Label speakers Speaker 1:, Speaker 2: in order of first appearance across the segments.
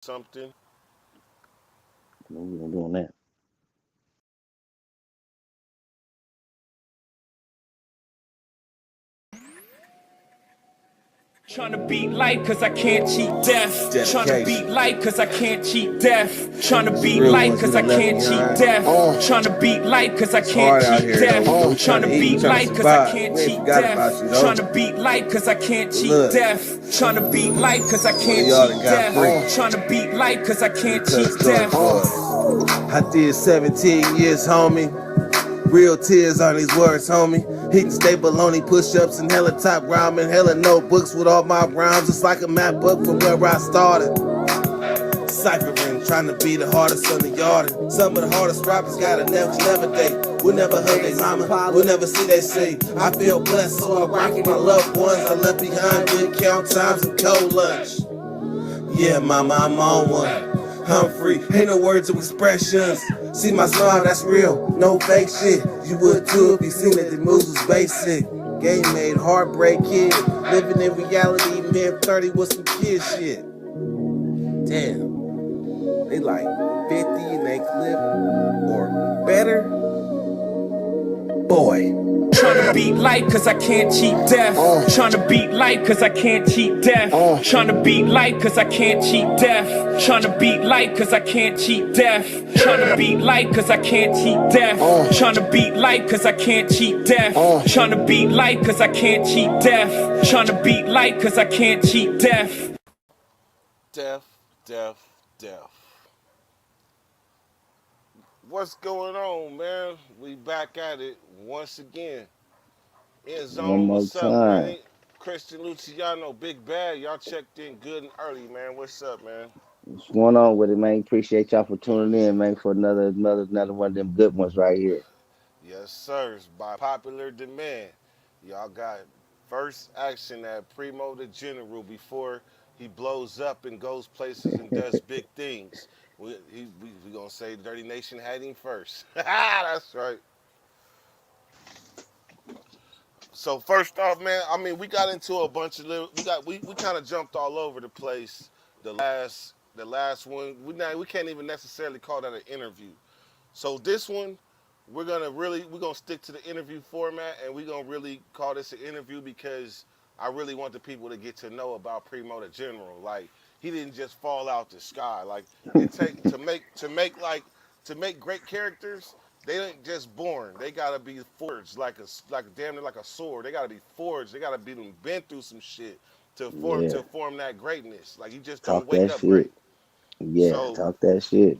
Speaker 1: something.
Speaker 2: No, we ain't doing that.
Speaker 3: Trying to beat life cause I can't cheat death. Trying to beat life cause I can't cheat death. Trying to beat life cause I can't cheat death. Trying to beat life cause I can't cheat death. Trying to beat life cause I can't cheat death. Trying to beat life cause I can't cheat death. Trying to beat life cause I can't cheat death. Trying to beat life cause I can't cheat death.
Speaker 4: I did 17 years, homie. Real tears on these words, homie. Hitting staple only push-ups and hella top rhyming, hella notebooks with all my rhymes. It's like a map book from where I started. Ciphering, trying to be the hardest on the yard. Some of the hardest rappers gotta never date. We'll never hug their mama, we'll never see they say. I feel blessed, so I rock with my loved ones. I left behind good count times and cold lunch. Yeah, mama, I'm on one. I'm free, ain't no words or expressions. See my smile, that's real, no fake shit. You would too if you seen it, the moves was basic. Game made, heartbreak kid. Living in reality, man, 30 with some kid shit. Damn, they like 50 in they clip or better. Boy.
Speaker 3: Trying to beat life cause I can't cheat death. Trying to beat life cause I can't cheat death. Trying to beat life cause I can't cheat death. Trying to beat life cause I can't cheat death. Trying to beat life cause I can't cheat death. Trying to beat life cause I can't cheat death. Trying to beat life cause I can't cheat death. Trying to beat life cause I can't cheat death.
Speaker 1: Death, death, death. What's going on, man? We back at it once again. In
Speaker 2: One
Speaker 1: zone,
Speaker 2: more
Speaker 1: what's up, man?
Speaker 2: time.
Speaker 1: Christian Luciano, Big Bad. Y'all checked in good and early, man. What's up, man?
Speaker 2: What's going on with it, man? Appreciate y'all for tuning in, man, for another one of them good ones right here.
Speaker 1: Yes, sir. By popular demand, y'all got first action at Primo the General before he blows up and goes places and does big things. We gonna say Dirty Nation had him first. That's right. So first off, man, I mean we got into a bunch of little, we kind of jumped all over the place. The last one we can't even necessarily call that an interview. So this one we're gonna stick to the interview format and we're gonna really call this an interview because I really want the people to get to know about Primo the General. Like he didn't just fall out the sky. Like it take to make great characters. They ain't just born. They gotta be forged like damn near like a sword. They gotta be forged. They gotta be been through some shit
Speaker 2: Yeah,
Speaker 1: to form that greatness. Like you just don't
Speaker 2: talk
Speaker 1: wake
Speaker 2: that
Speaker 1: up great.
Speaker 2: shit. Yeah,
Speaker 1: So
Speaker 2: talk that shit.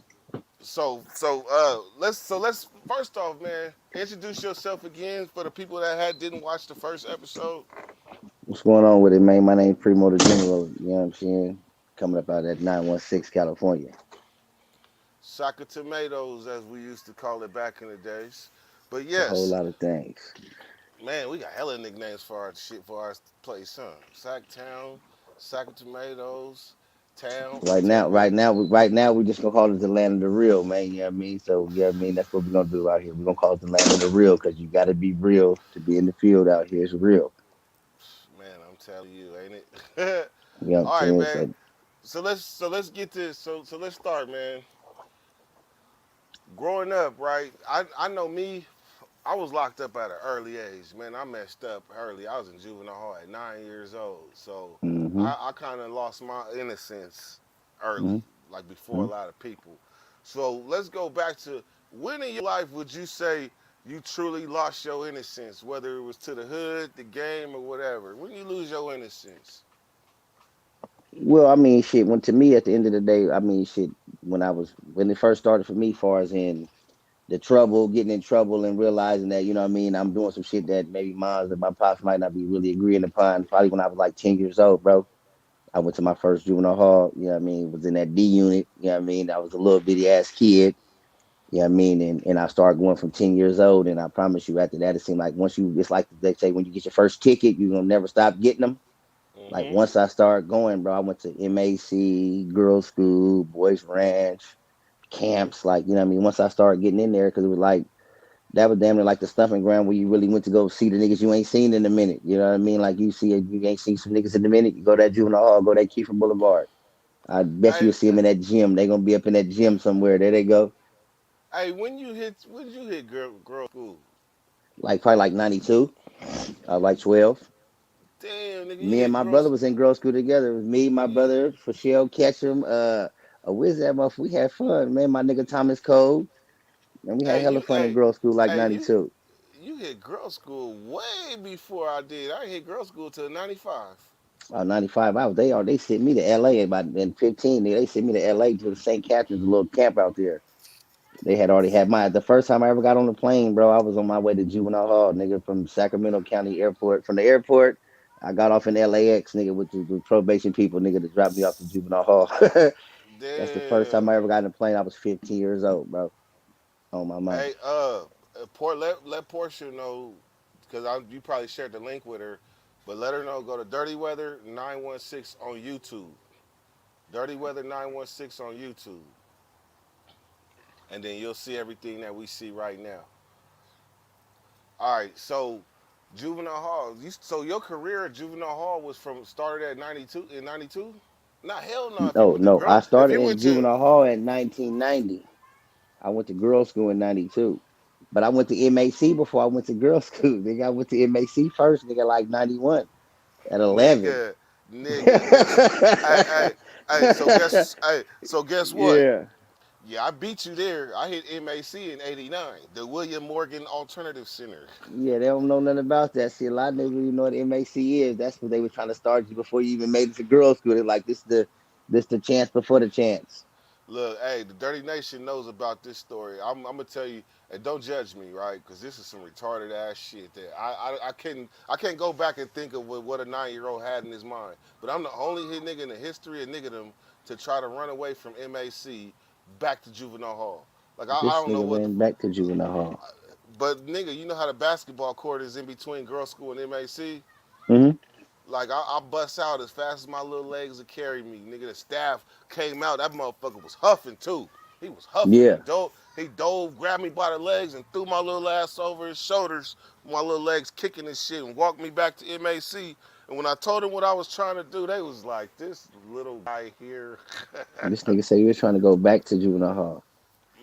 Speaker 1: let's first off, man, introduce yourself again for the people that didn't watch the first episode.
Speaker 2: What's going on with it, man? My name Primo the General. You know what I'm saying? Coming up out at 916 California.
Speaker 1: Sack of tomatoes, as we used to call it back in the days. But
Speaker 2: It's a whole
Speaker 1: yes,
Speaker 2: lot of things.
Speaker 1: man, we got hella nicknames for our shit for our place, huh? Sack Town, Sack of Tomatoes, Town,
Speaker 2: Right now, we just gonna call it the land of the real, man. You know what I mean? So, you know what I mean? That's what we're gonna do out here. We're gonna call it the land of the real because you gotta be real to be in the field out here. It's real.
Speaker 1: man. I'm telling you, ain't it?
Speaker 2: You know what I'm
Speaker 1: All right,
Speaker 2: saying?
Speaker 1: man.
Speaker 2: So,
Speaker 1: So let's get this. So let's start, man. Growing up, right? I know me. I was locked up at an early age, man. I messed up early. I was in juvenile hall at 9 years old, so
Speaker 2: mm-hmm,
Speaker 1: I kind of lost my innocence early,
Speaker 2: mm-hmm,
Speaker 1: like before a lot of people. So let's go back to when in your life would you say you truly lost your innocence, whether it was to the hood, the game, or whatever? When you lose your innocence?
Speaker 2: well, I mean, shit. When to me, at the end of the day, I mean, shit. When it first started for me, far as in the trouble, getting in trouble, and realizing that you know what I mean, I'm doing some shit that maybe moms and my pops might not be really agreeing upon. Probably when I was like 10 years old, bro. I went to my first juvenile hall. You know what I mean? Was in that D unit. You know what I mean? I was a little bitty ass kid. You know what I mean? And I started going from 10 years old. And I promise you, after that, it seemed like once you, it's like they say, when you get your first ticket, you're gonna never stop getting them. Like
Speaker 1: Mm-hmm.
Speaker 2: once I started going, bro, I went to MAC, girls' school, boys' ranch, camps. Like, you know what I mean? Once I started getting in there, because it was like, that was damn near like the stumping ground where you really went to go see the niggas you ain't seen in a minute. You know what I mean? Like you ain't seen some niggas in a minute. You go to that juvenile hall, go to that Kiefer Boulevard. I bet
Speaker 1: Hey,
Speaker 2: you'll see them in that gym. They gonna be up in that gym somewhere. There they go.
Speaker 1: hey, when did you hit girl school?
Speaker 2: Like probably like 92. I was like 12.
Speaker 1: Damn, nigga, you
Speaker 2: Me and
Speaker 1: hit
Speaker 2: my brother
Speaker 1: girls.
Speaker 2: was in girls' school together. It was me, my
Speaker 1: You,
Speaker 2: brother, Shell Ketchum, where's that motherfucker? We had fun, man. My nigga Thomas Cole. And we had
Speaker 1: hey,
Speaker 2: hella
Speaker 1: you,
Speaker 2: fun in
Speaker 1: hey,
Speaker 2: girls' school like
Speaker 1: hey,
Speaker 2: 92.
Speaker 1: you hit girls school way before I did. I hit girls school till '95.
Speaker 2: 95. They sent me to LA about in 15. They sent me to LA to the St. Catharines, a little camp out there. They had already had my the first time I ever got on the plane, bro. I was on my way to juvenile hall, nigga, from Sacramento County Airport. From the airport, I got off in LAX, nigga, with the probation people, nigga, to drop me off to juvenile hall. That's the first time
Speaker 1: Damn.
Speaker 2: I ever got in a plane. I was 15 years old, bro. On my mama.
Speaker 1: Hey, let Portia know, because you probably shared the link with her, but let her know. Go to Dirty Weather 916 on YouTube. Dirty Weather 916 on YouTube, and then you'll see everything that we see right now. All right, so juvenile hall. So your career at juvenile hall was from started at 92 in 92. Not hell no. If you
Speaker 2: No,
Speaker 1: went to
Speaker 2: no. I
Speaker 1: if
Speaker 2: started
Speaker 1: you
Speaker 2: in
Speaker 1: went to
Speaker 2: juvenile hall in 1990. I went to girls' school in 92. But I went to MAC before I went to girls' school. Nigga, I went to MAC first, nigga, like 91 at 11.
Speaker 1: nigga, nigga, listen, hey, hey, hey. So guess what?
Speaker 2: Yeah.
Speaker 1: Yeah, I beat you there. I hit MAC in '89, the William Morgan Alternative Center.
Speaker 2: Yeah, they don't know nothing about that shit. A lot of niggas really know what MAC is. That's what they were trying to start you before you even made it to girls' school. They're like, this the chance before the chance.
Speaker 1: Look, hey, the Dirty Nation knows about this story. I'm gonna tell you, and don't judge me, right? Because this is some retarded ass shit that I can't go back and think of what a 9 year old had in his mind. But I'm the only hit nigga in the history of niggerdom to try to run away from MAC back to juvenile hall. Like I
Speaker 2: This
Speaker 1: don't know
Speaker 2: nigga
Speaker 1: what the,
Speaker 2: ran back to juvenile hall.
Speaker 1: but nigga, you know how the basketball court is in between girls' school and MAC.
Speaker 2: Hmm.
Speaker 1: Like I bust out as fast as my little legs would carry me. Nigga, the staff came out. That motherfucker was huffing too. He was huffing.
Speaker 2: Yeah.
Speaker 1: He dove, grabbed me by the legs and threw my little ass over his shoulders. My little legs kicking and shit, and walked me back to MAC. And when I told him what I was trying to do, they was like, "This little guy here."
Speaker 2: This nigga say he was trying to go back to juvenile hall.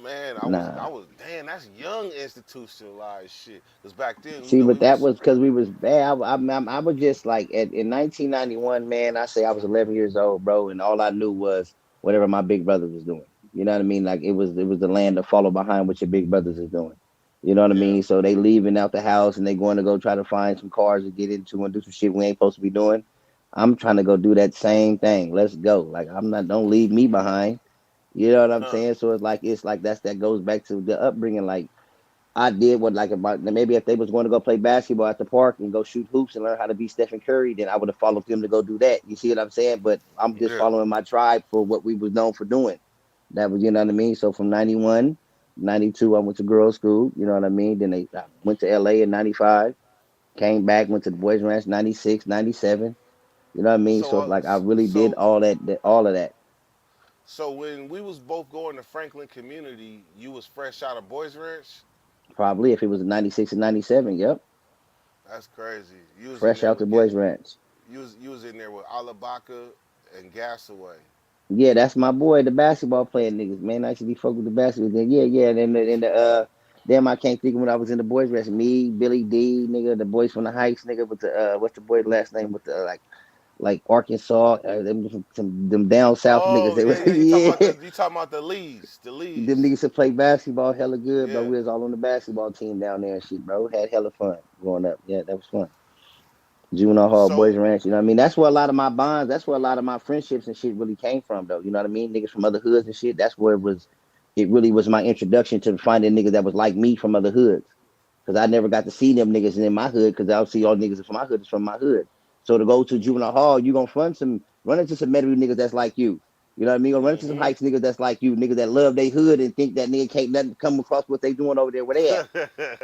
Speaker 1: Man,
Speaker 2: Nah.
Speaker 1: damn, that's young institutionalized shit. Cause back then,
Speaker 2: See,
Speaker 1: we
Speaker 2: but that
Speaker 1: was,
Speaker 2: was because we was bad. I was just like in 1991, man. I say I was 11 years old, bro, and all I knew was whatever my big brother was doing. You know what I mean? Like it was the land to follow behind what your big brothers is doing. You know what I
Speaker 1: yeah.
Speaker 2: mean? So they leaving out the house and they going to go try to find some cars to get into and do some shit we ain't supposed to be doing. I'm trying to go do that same thing. Let's go. Like I'm not. Don't leave me behind. You know what I'm saying? So it's like that goes back to the upbringing. Like I did what like about maybe if they was going to go play basketball at the park and go shoot hoops and learn how to be Stephen Curry, then I would have followed them to go do that. You see what I'm saying? But I'm just
Speaker 1: Yeah.
Speaker 2: following my tribe for what we was known for doing. That was, you know what I mean? So from 91, 92, I went to girls' school, you know what I mean? Then I went to LA in 95, came back, went to the Boys Ranch 96, 97. You know what I mean?
Speaker 1: So
Speaker 2: So it's like I really did
Speaker 1: so
Speaker 2: all of that.
Speaker 1: So when we was both going to Franklin Community, you was fresh out of Boys Ranch.
Speaker 2: Probably if it was 96 and 97, yep.
Speaker 1: That's crazy. You was in
Speaker 2: Fresh
Speaker 1: there
Speaker 2: out the
Speaker 1: with get
Speaker 2: Boys Ranch.
Speaker 1: you was in there with Alabaka and Gasaway.
Speaker 2: Yeah, that's my boy, the basketball playing niggas, man. I actually fuck with the basketball. Then yeah, yeah. And then damn, I can't think of when I was in the boys' rest. Me, Billy D, nigga, the boys from the Heights, nigga, with the what's the boy last name with the like Arkansas, them down south niggas.
Speaker 1: Oh
Speaker 2: They
Speaker 1: yeah,
Speaker 2: was
Speaker 1: yeah.
Speaker 2: yeah,
Speaker 1: You talking about the Lees,
Speaker 2: them niggas to play basketball hella good, bro.
Speaker 1: Yeah.
Speaker 2: We was all on the basketball team down there and shit, bro. Had hella fun growing up. Yeah, that was fun. Juvenile Hall, Boys
Speaker 1: So
Speaker 2: Ranch. You know what I mean? That's where a lot of my bonds, that's where a lot of my friendships and shit really came from, though. You know what I mean? Niggas from other hoods and shit. That's where it was. It really was my introduction to finding niggas that was like me from other hoods. Because I never got to see them niggas in my hood. Because I'll see all niggas from my hood is from my hood. So to go to Juvenile Hall, you gonna run into some Metairie niggas that's like you. You know what I mean? Gonna run into some
Speaker 1: mm-hmm.
Speaker 2: Heights niggas that's like you, niggas that love their hood and think that nigga can't nothing come across what they doing over there where they at.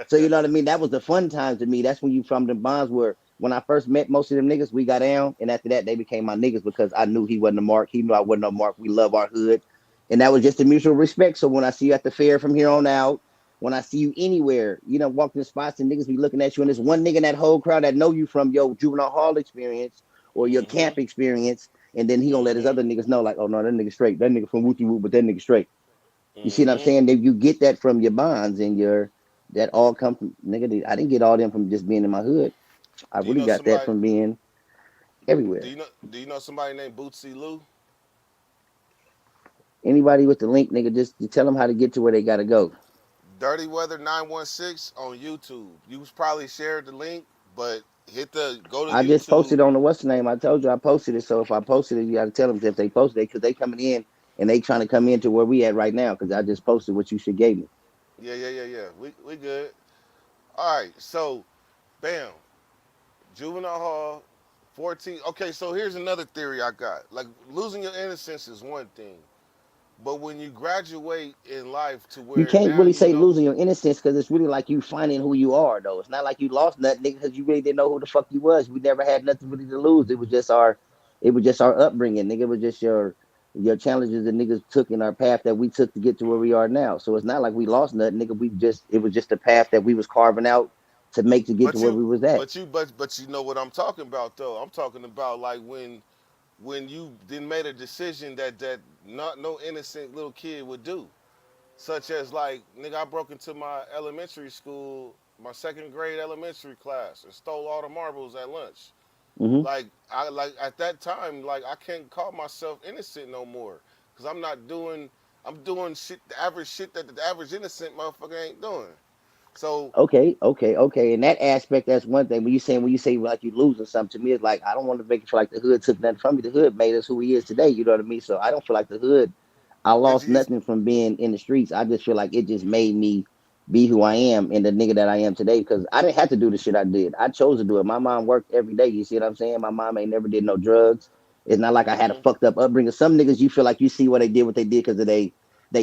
Speaker 2: So you know what I mean? That was the fun time to me. That's when you from the bonds where when I first met most of them niggas, we got down, and after that they became my niggas because I knew he wasn't a mark. He knew I wasn't a mark. We love our hood, and that was just a mutual respect. So when I see you at the fair from here on out, when I see you anywhere, you know, walk in the spots and niggas be looking at you, and there's one nigga in that whole crowd that know you from your juvenile hall experience or your
Speaker 1: mm-hmm.
Speaker 2: camp experience. and then he gonna let his
Speaker 1: Mm-hmm.
Speaker 2: other niggas know, like, oh no, that nigga straight, that nigga from Woochie Woo, but that nigga straight. You see what I'm
Speaker 1: Mm-hmm.
Speaker 2: saying? That you get that from your bonds and your that all come from nigga. I didn't get all them from just being in my hood. I
Speaker 1: Do you
Speaker 2: really
Speaker 1: know
Speaker 2: got that
Speaker 1: somebody?
Speaker 2: from being
Speaker 1: Do
Speaker 2: everywhere.
Speaker 1: you know? Do you know somebody named Bootsy Lou?
Speaker 2: Anybody with the link, nigga, just you tell them how to get to where they gotta go.
Speaker 1: Dirty Weather 916 on YouTube. You probably shared the link, but hit the go to
Speaker 2: I just
Speaker 1: YouTube.
Speaker 2: posted on the what's the name. I told you I posted it. So if I posted it, you got to tell them if they posted it because they coming in and they trying to come into where we at right now because I just posted what you should gave me.
Speaker 1: Yeah, yeah, yeah, yeah. We good. All right. So, bam, juvenile hall, 14. Okay, so here's another theory I got. Like losing your innocence is one thing, but when you graduate in life to
Speaker 2: You
Speaker 1: where
Speaker 2: can't
Speaker 1: now
Speaker 2: really
Speaker 1: you
Speaker 2: say
Speaker 1: know,
Speaker 2: losing your innocence because it's really like you finding who you are though. It's not like you lost nothing because you really didn't know who the fuck you was. We never had nothing really to lose. It was just our upbringing, nigga. It was just your challenges that niggas took in our path that we took to get to where we are now. So it's not like we lost nothing, nigga. It was just the path that we was carving out to make to get to
Speaker 1: but
Speaker 2: where
Speaker 1: you,
Speaker 2: we was at.
Speaker 1: but you know what I'm talking about though. I'm talking about like when you then made a decision that not no innocent little kid would do. Such as like, nigga, I broke into my elementary school, my second grade elementary class, and stole all the marbles at lunch.
Speaker 2: Hmm.
Speaker 1: Like I like at that time, like I can't call myself innocent no more, cause I'm not doing, I'm doing shit, the average shit that the average innocent motherfucker ain't doing. So
Speaker 2: Okay. In that aspect, that's one thing. When you say like you losing something, to me, it's like I don't want to make it feel like the hood took nothing from me. The hood made us who he is today. You know what I mean? So I don't feel like the hood. I
Speaker 1: did
Speaker 2: lost
Speaker 1: you?
Speaker 2: nothing from being in the streets. I just feel like it just made me be who I am and the nigga that I am today. Because I didn't have to do the shit I did. I chose to do it. My mom worked every day. You see what I'm saying? My mom ain't never did no drugs. It's not like I had a
Speaker 1: Mm-hmm.
Speaker 2: fucked up upbringing. Some niggas you feel like you see what they did because of they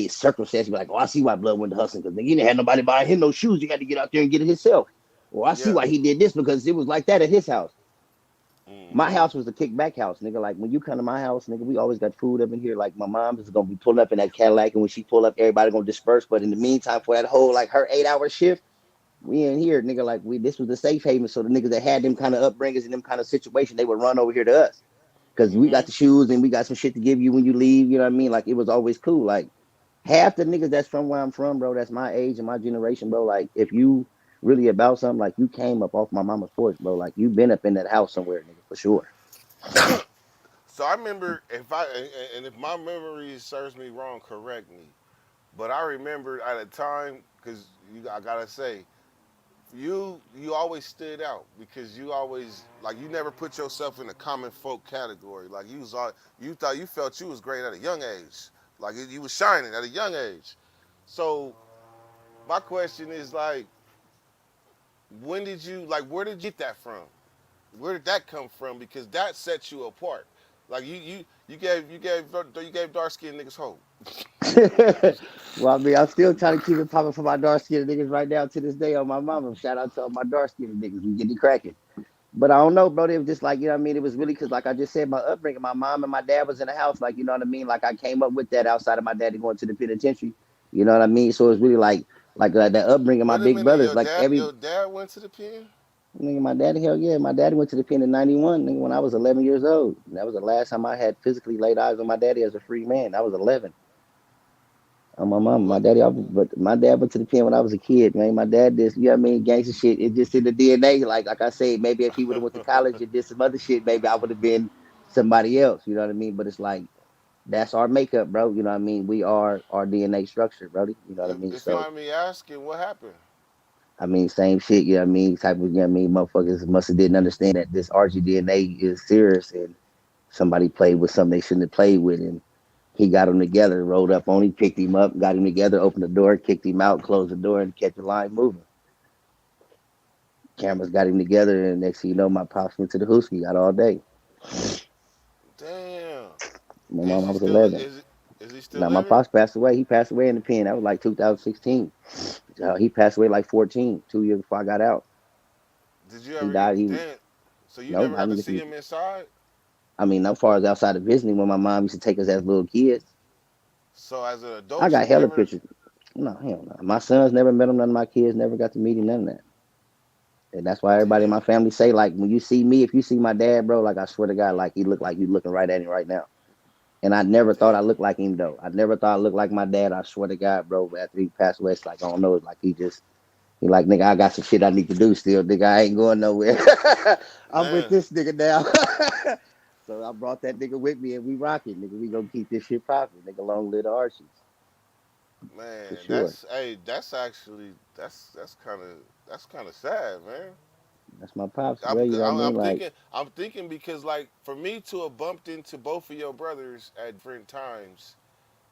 Speaker 2: circumstance. Be like, oh, I see why Blood went to hustling because he didn't have nobody buying him no shoes. You had to get out there and get it himself. Or I see
Speaker 1: Yeah.
Speaker 2: why he did this because it was like that at his house. My
Speaker 1: Mm-hmm.
Speaker 2: house was a kickback house, nigga. Like when you come to my house, nigga, we always got food up in here. Like my mom is gonna be pulling up in that Cadillac, and when she pull up, everybody gonna disperse. But in the meantime, for that whole like her 8 hour shift, we in here, nigga. Like we this was the safe haven. So the niggas that had them kind of upbringers in them kind of situation, they would run over here to us because we
Speaker 1: Mm-hmm.
Speaker 2: got the shoes and we got some shit to give you when you leave. You know what I mean? Like it was always cool. Like half the niggas that's from where I'm from, bro, that's my age and my generation, bro. Like if you really about something, like you came up off my mama's porch, bro. Like you been up in that house somewhere, nigga, for sure.
Speaker 1: So I remember if I and if my memory serves me wrong, correct me. But I remember at a time because I gotta say you always stood out because you always like you never put yourself in a common folk category. Like you was all you thought you felt you was great at a young age. Like you was shining at a young age. So my question is like, when did you like? Where did you get that from? Where did that come from? Because that sets you apart. Like you gave dark skinned niggas hope.
Speaker 2: Well, I mean, I'm still trying to keep it popping for my dark skinned niggas right now to this day on my mama. Shout out to all my dark skinned niggas. We get it cracking. But I don't know, bro. It was just like, you know what I mean? It was really because, like I just said, my upbringing, my mom and my dad was in the house. Like, you know what I mean? Like, I came up with that outside of my daddy going to the penitentiary. You know what I mean? So it's really like that upbringing, my
Speaker 1: Wait a
Speaker 2: big
Speaker 1: minute,
Speaker 2: brothers, like every,
Speaker 1: your dad went to the pen.
Speaker 2: nigga, my daddy, hell yeah. My daddy went to the pen in 91, nigga, when I was 11 years old. And that was the last time I had physically laid eyes on my daddy as a free man. I was 11. On my mom, my
Speaker 1: What?
Speaker 2: daddy, but my dad went to the pen when I was a kid, man. My dad did, you know what I mean, gangster shit. It just in the DNA. Like I said, maybe if he would have went to college and did some other shit, maybe I would have been somebody else. You know what I mean? But it's like that's our makeup, bro. You know what I mean? We are our DNA structure, brody. You know what I mean?
Speaker 1: If you
Speaker 2: So
Speaker 1: mind me asking, what happened?
Speaker 2: I mean, same shit. You know what I mean? Type of, you know what I mean? Motherfuckers must have didn't understand that this RGDNA is serious and somebody played with something they shouldn't have played with, and he got them together, rolled up on him, picked him up, got him together, opened the door, kicked him out, closed the door, and kept the line moving. Cameras got him together, and next thing you know, my pops went to the hoosky, got all day.
Speaker 1: Damn.
Speaker 2: My
Speaker 1: Is
Speaker 2: mom, I
Speaker 1: he
Speaker 2: was
Speaker 1: still
Speaker 2: 11.
Speaker 1: is he still
Speaker 2: Now, my
Speaker 1: living?
Speaker 2: pops passed away. He passed away in the pen. That was like 2016. He passed away like 14, 2 years before I got out.
Speaker 1: Did you
Speaker 2: He
Speaker 1: ever
Speaker 2: died.
Speaker 1: get
Speaker 2: He
Speaker 1: damn? So you
Speaker 2: Nope,
Speaker 1: never
Speaker 2: I
Speaker 1: got
Speaker 2: didn't
Speaker 1: to
Speaker 2: get
Speaker 1: see
Speaker 2: to.
Speaker 1: him inside?
Speaker 2: I mean, as far as outside of visiting, when my mom used to take us as little kids,
Speaker 1: So as an
Speaker 2: I
Speaker 1: adult,
Speaker 2: got
Speaker 1: you
Speaker 2: hella
Speaker 1: never.
Speaker 2: pictures. No, hell no. My sons never met him. None of my kids never got to meet him. None of that. And that's why everybody in
Speaker 1: Damn.
Speaker 2: my family say, like, when you see me, if you see my dad, bro, like I swear to God, like he look like you looking right at him right now. And I never thought I
Speaker 1: Damn.
Speaker 2: looked like him though. I never thought I looked like my dad. I swear to God, bro. But after he passed away, it's like I don't know. It's like he like nigga. I got some shit I need to do still, nigga. I ain't going nowhere. I'm with
Speaker 1: Man,
Speaker 2: this nigga now. So I brought that nigga with me, and we rocking, nigga. We gonna keep this shit popping, nigga. Long live the Archies, for
Speaker 1: man,
Speaker 2: sure.
Speaker 1: that's actually that's kind of sad, man.
Speaker 2: That's my pops, bro. You know what I mean? Like
Speaker 1: I'm thinking because like for me to have bumped into both of your brothers at different times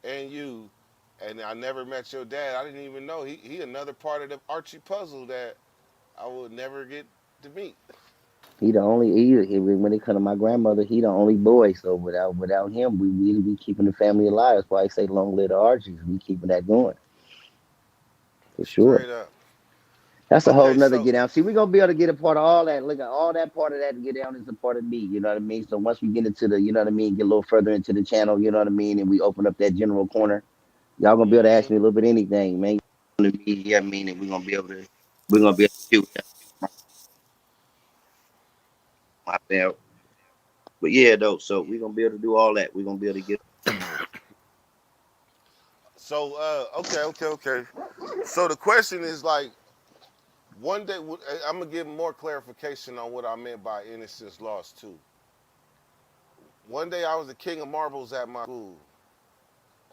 Speaker 1: and you, and I never met your dad. I didn't even know he another part of the Archie puzzle that I will never get to meet.
Speaker 2: he the only when it come to my grandmother, he the only boy. So without him, we keeping the family alive. That's why I say long live the Archies. We keeping that going for sure.
Speaker 1: Straight up.
Speaker 2: That's a whole
Speaker 1: Okay,
Speaker 2: nother
Speaker 1: so
Speaker 2: get down. See, we're gonna be able to get a part of all that. Look at all that part of that get down is a part of me. You know what I mean? So once we get into the, you know what I mean, get a little further into the channel, you know what I mean, and we open up that general corner, y'all gonna be able to ask
Speaker 1: hmm
Speaker 2: me a little bit anything, man. You know what I mean? Yeah, I mean, and we're gonna be able to shoot that my belt. But yeah, though, so we're gonna be able to do all that. We're gonna be able to get.
Speaker 1: so okay. So the question is like one day I'm gonna give more clarification on what I meant by innocence lost too. One day I was the king of marbles at my school.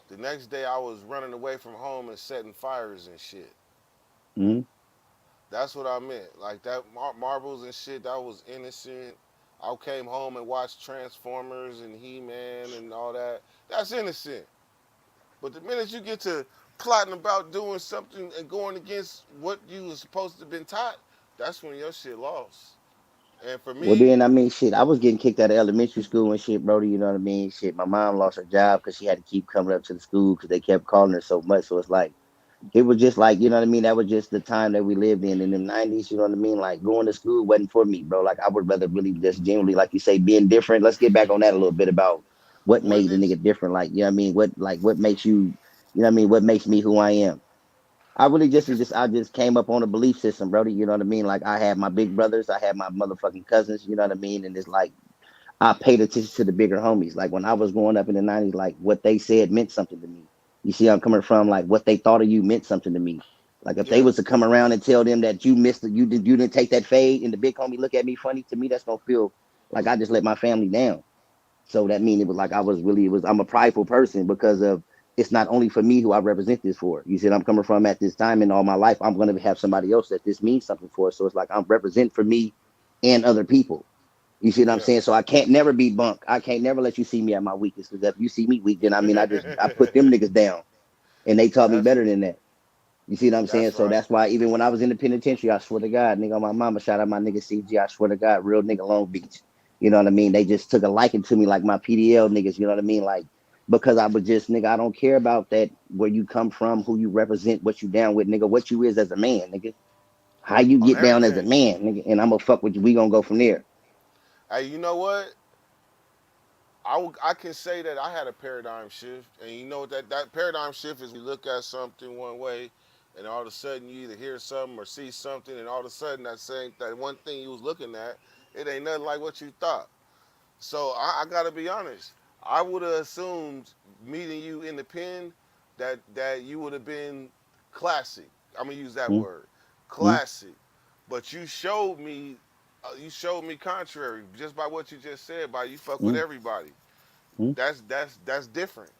Speaker 1: The next day I was running away from home and setting fires and shit.
Speaker 2: Mm-hmm.
Speaker 1: That's what I meant. Like that marbles and shit. That was innocent. I came home and watched Transformers and He-Man and all that. That's innocent. But the minute you get to plotting about doing something and going against what you was supposed to have been taught, that's when your shit lost. And for
Speaker 2: Well,
Speaker 1: me,
Speaker 2: then I mean, shit, I was getting kicked out of elementary school and shit, Brody. You know what I mean? Shit, my mom lost her job because she had to keep coming up to the school because they kept calling her so much. So it's like it was just like, you know what I mean? That was just the time that we lived in the 90s, you know what I mean? Like going to school wasn't for me, bro. Like I would rather really just genuinely, like you say, being different. Let's get back on that a little bit about what
Speaker 1: when
Speaker 2: made the
Speaker 1: did
Speaker 2: nigga different. Like, you know what I mean? What makes you, you know what I mean? What makes me who I am? I really
Speaker 1: you just
Speaker 2: I just came up on a belief system, Brody. You know what I mean? Like I had my big brothers, I had my motherfucking cousins, you know what I mean? And it's like I paid attention to the bigger homies. Like when I was growing up in the 90s, like what they said meant something to me. You see, I'm coming from like what they thought of you meant something to me. Like if they
Speaker 1: yeah.
Speaker 2: was to come around and tell them that you missed it, you didn't take that fade, and the big homie look at me funny, to me that's gonna feel like I just let my family down. So that mean it was like I was really it was I'm a prideful person because of it's not only for me who I represent this for. You see, I'm coming from at this time in all my life. I'm gonna have somebody else that this means something for. So it's like I'm represent for me and other people. You see what I'm
Speaker 1: Yeah.
Speaker 2: saying? So I can't never be bunk. I can't never let you see me at my weakest. Because if you see me weak, then I mean I put them niggas down, and they taught me
Speaker 1: that's
Speaker 2: better than that. You see what I'm saying?
Speaker 1: that's
Speaker 2: So
Speaker 1: right.
Speaker 2: that's why even when I was in the penitentiary, I swear to God, nigga, on my mama, shout out my nigga CG. I swear to God, real nigga Long Beach. You know what I mean? They just took a liking to me like my PDL niggas. You know what I mean? Like because I was just nigga, I don't care about that where you come from, who you represent, what you down with, nigga. What you is as a man, nigga. How you
Speaker 1: On
Speaker 2: get down as a
Speaker 1: everything.
Speaker 2: man, nigga. And I'm gonna fuck with you. We gonna go from there.
Speaker 1: Hey, you know what? I can say that I had a paradigm shift, and you know what that paradigm shift is. We look at something one way, and all of a sudden you either hear something or see something, and all of a sudden that one thing you was looking at, it ain't nothing like what you thought. So I gotta be honest. I would have assumed meeting you in the pen that you would have been classic. I'm gonna use that
Speaker 2: Mm,
Speaker 1: word,
Speaker 2: mm,
Speaker 1: classic. But you showed me contrary just by what you just said. By you fuck with
Speaker 2: mm,
Speaker 1: everybody.
Speaker 2: mm.
Speaker 1: That's different.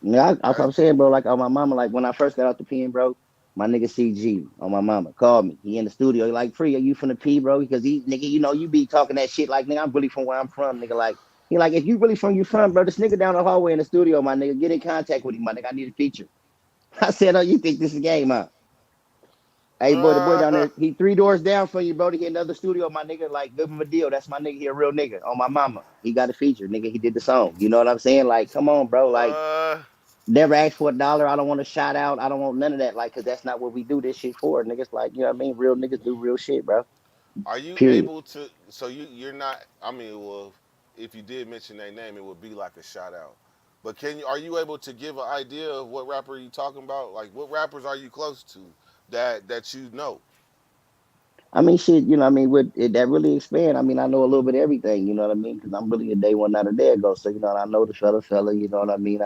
Speaker 2: Yeah,
Speaker 1: That's
Speaker 2: I'm saying, bro, like on my mama, like when I first got out the pen, bro, my nigga CG on my mama called me. He in the studio. He like, Free, are you from the P, bro? Because he, nigga, you know, you be talking that shit like, nigga, I'm really from where I'm from, nigga. Like, he like, if you really from you from, bro, this nigga down the hallway in the studio, my nigga, get in contact with him, my nigga. I need a feature. I said, oh, you think this is a game, huh? Hey, boy, the boy down there, he 3 doors down from you, bro, to get another studio, my nigga. Like, give him a deal. That's my nigga. He a real nigga on my mama. He got a feature, nigga. He did the song. You know what I'm saying? Like, come on, bro. Like,
Speaker 1: uh,
Speaker 2: never asked for $1. I don't want a shout out. I don't want none of that. Like, cause that's not what we do this shit for. Niggas like, you know what I mean? Real niggas do real shit, bro.
Speaker 1: are you
Speaker 2: Period.
Speaker 1: able to? So you're not. I mean, well, if you did mention their name, it would be like a shout out. But are you able to give an idea of what rapper are you talking about? Like what rappers are you close to that you know?
Speaker 2: I mean, shit, you know, what I mean, with it, that really expand. I mean, I know a little bit of everything, you know what I mean? Because I'm really a day one, not a day ago. So, you know, I know the fella, you know what I mean?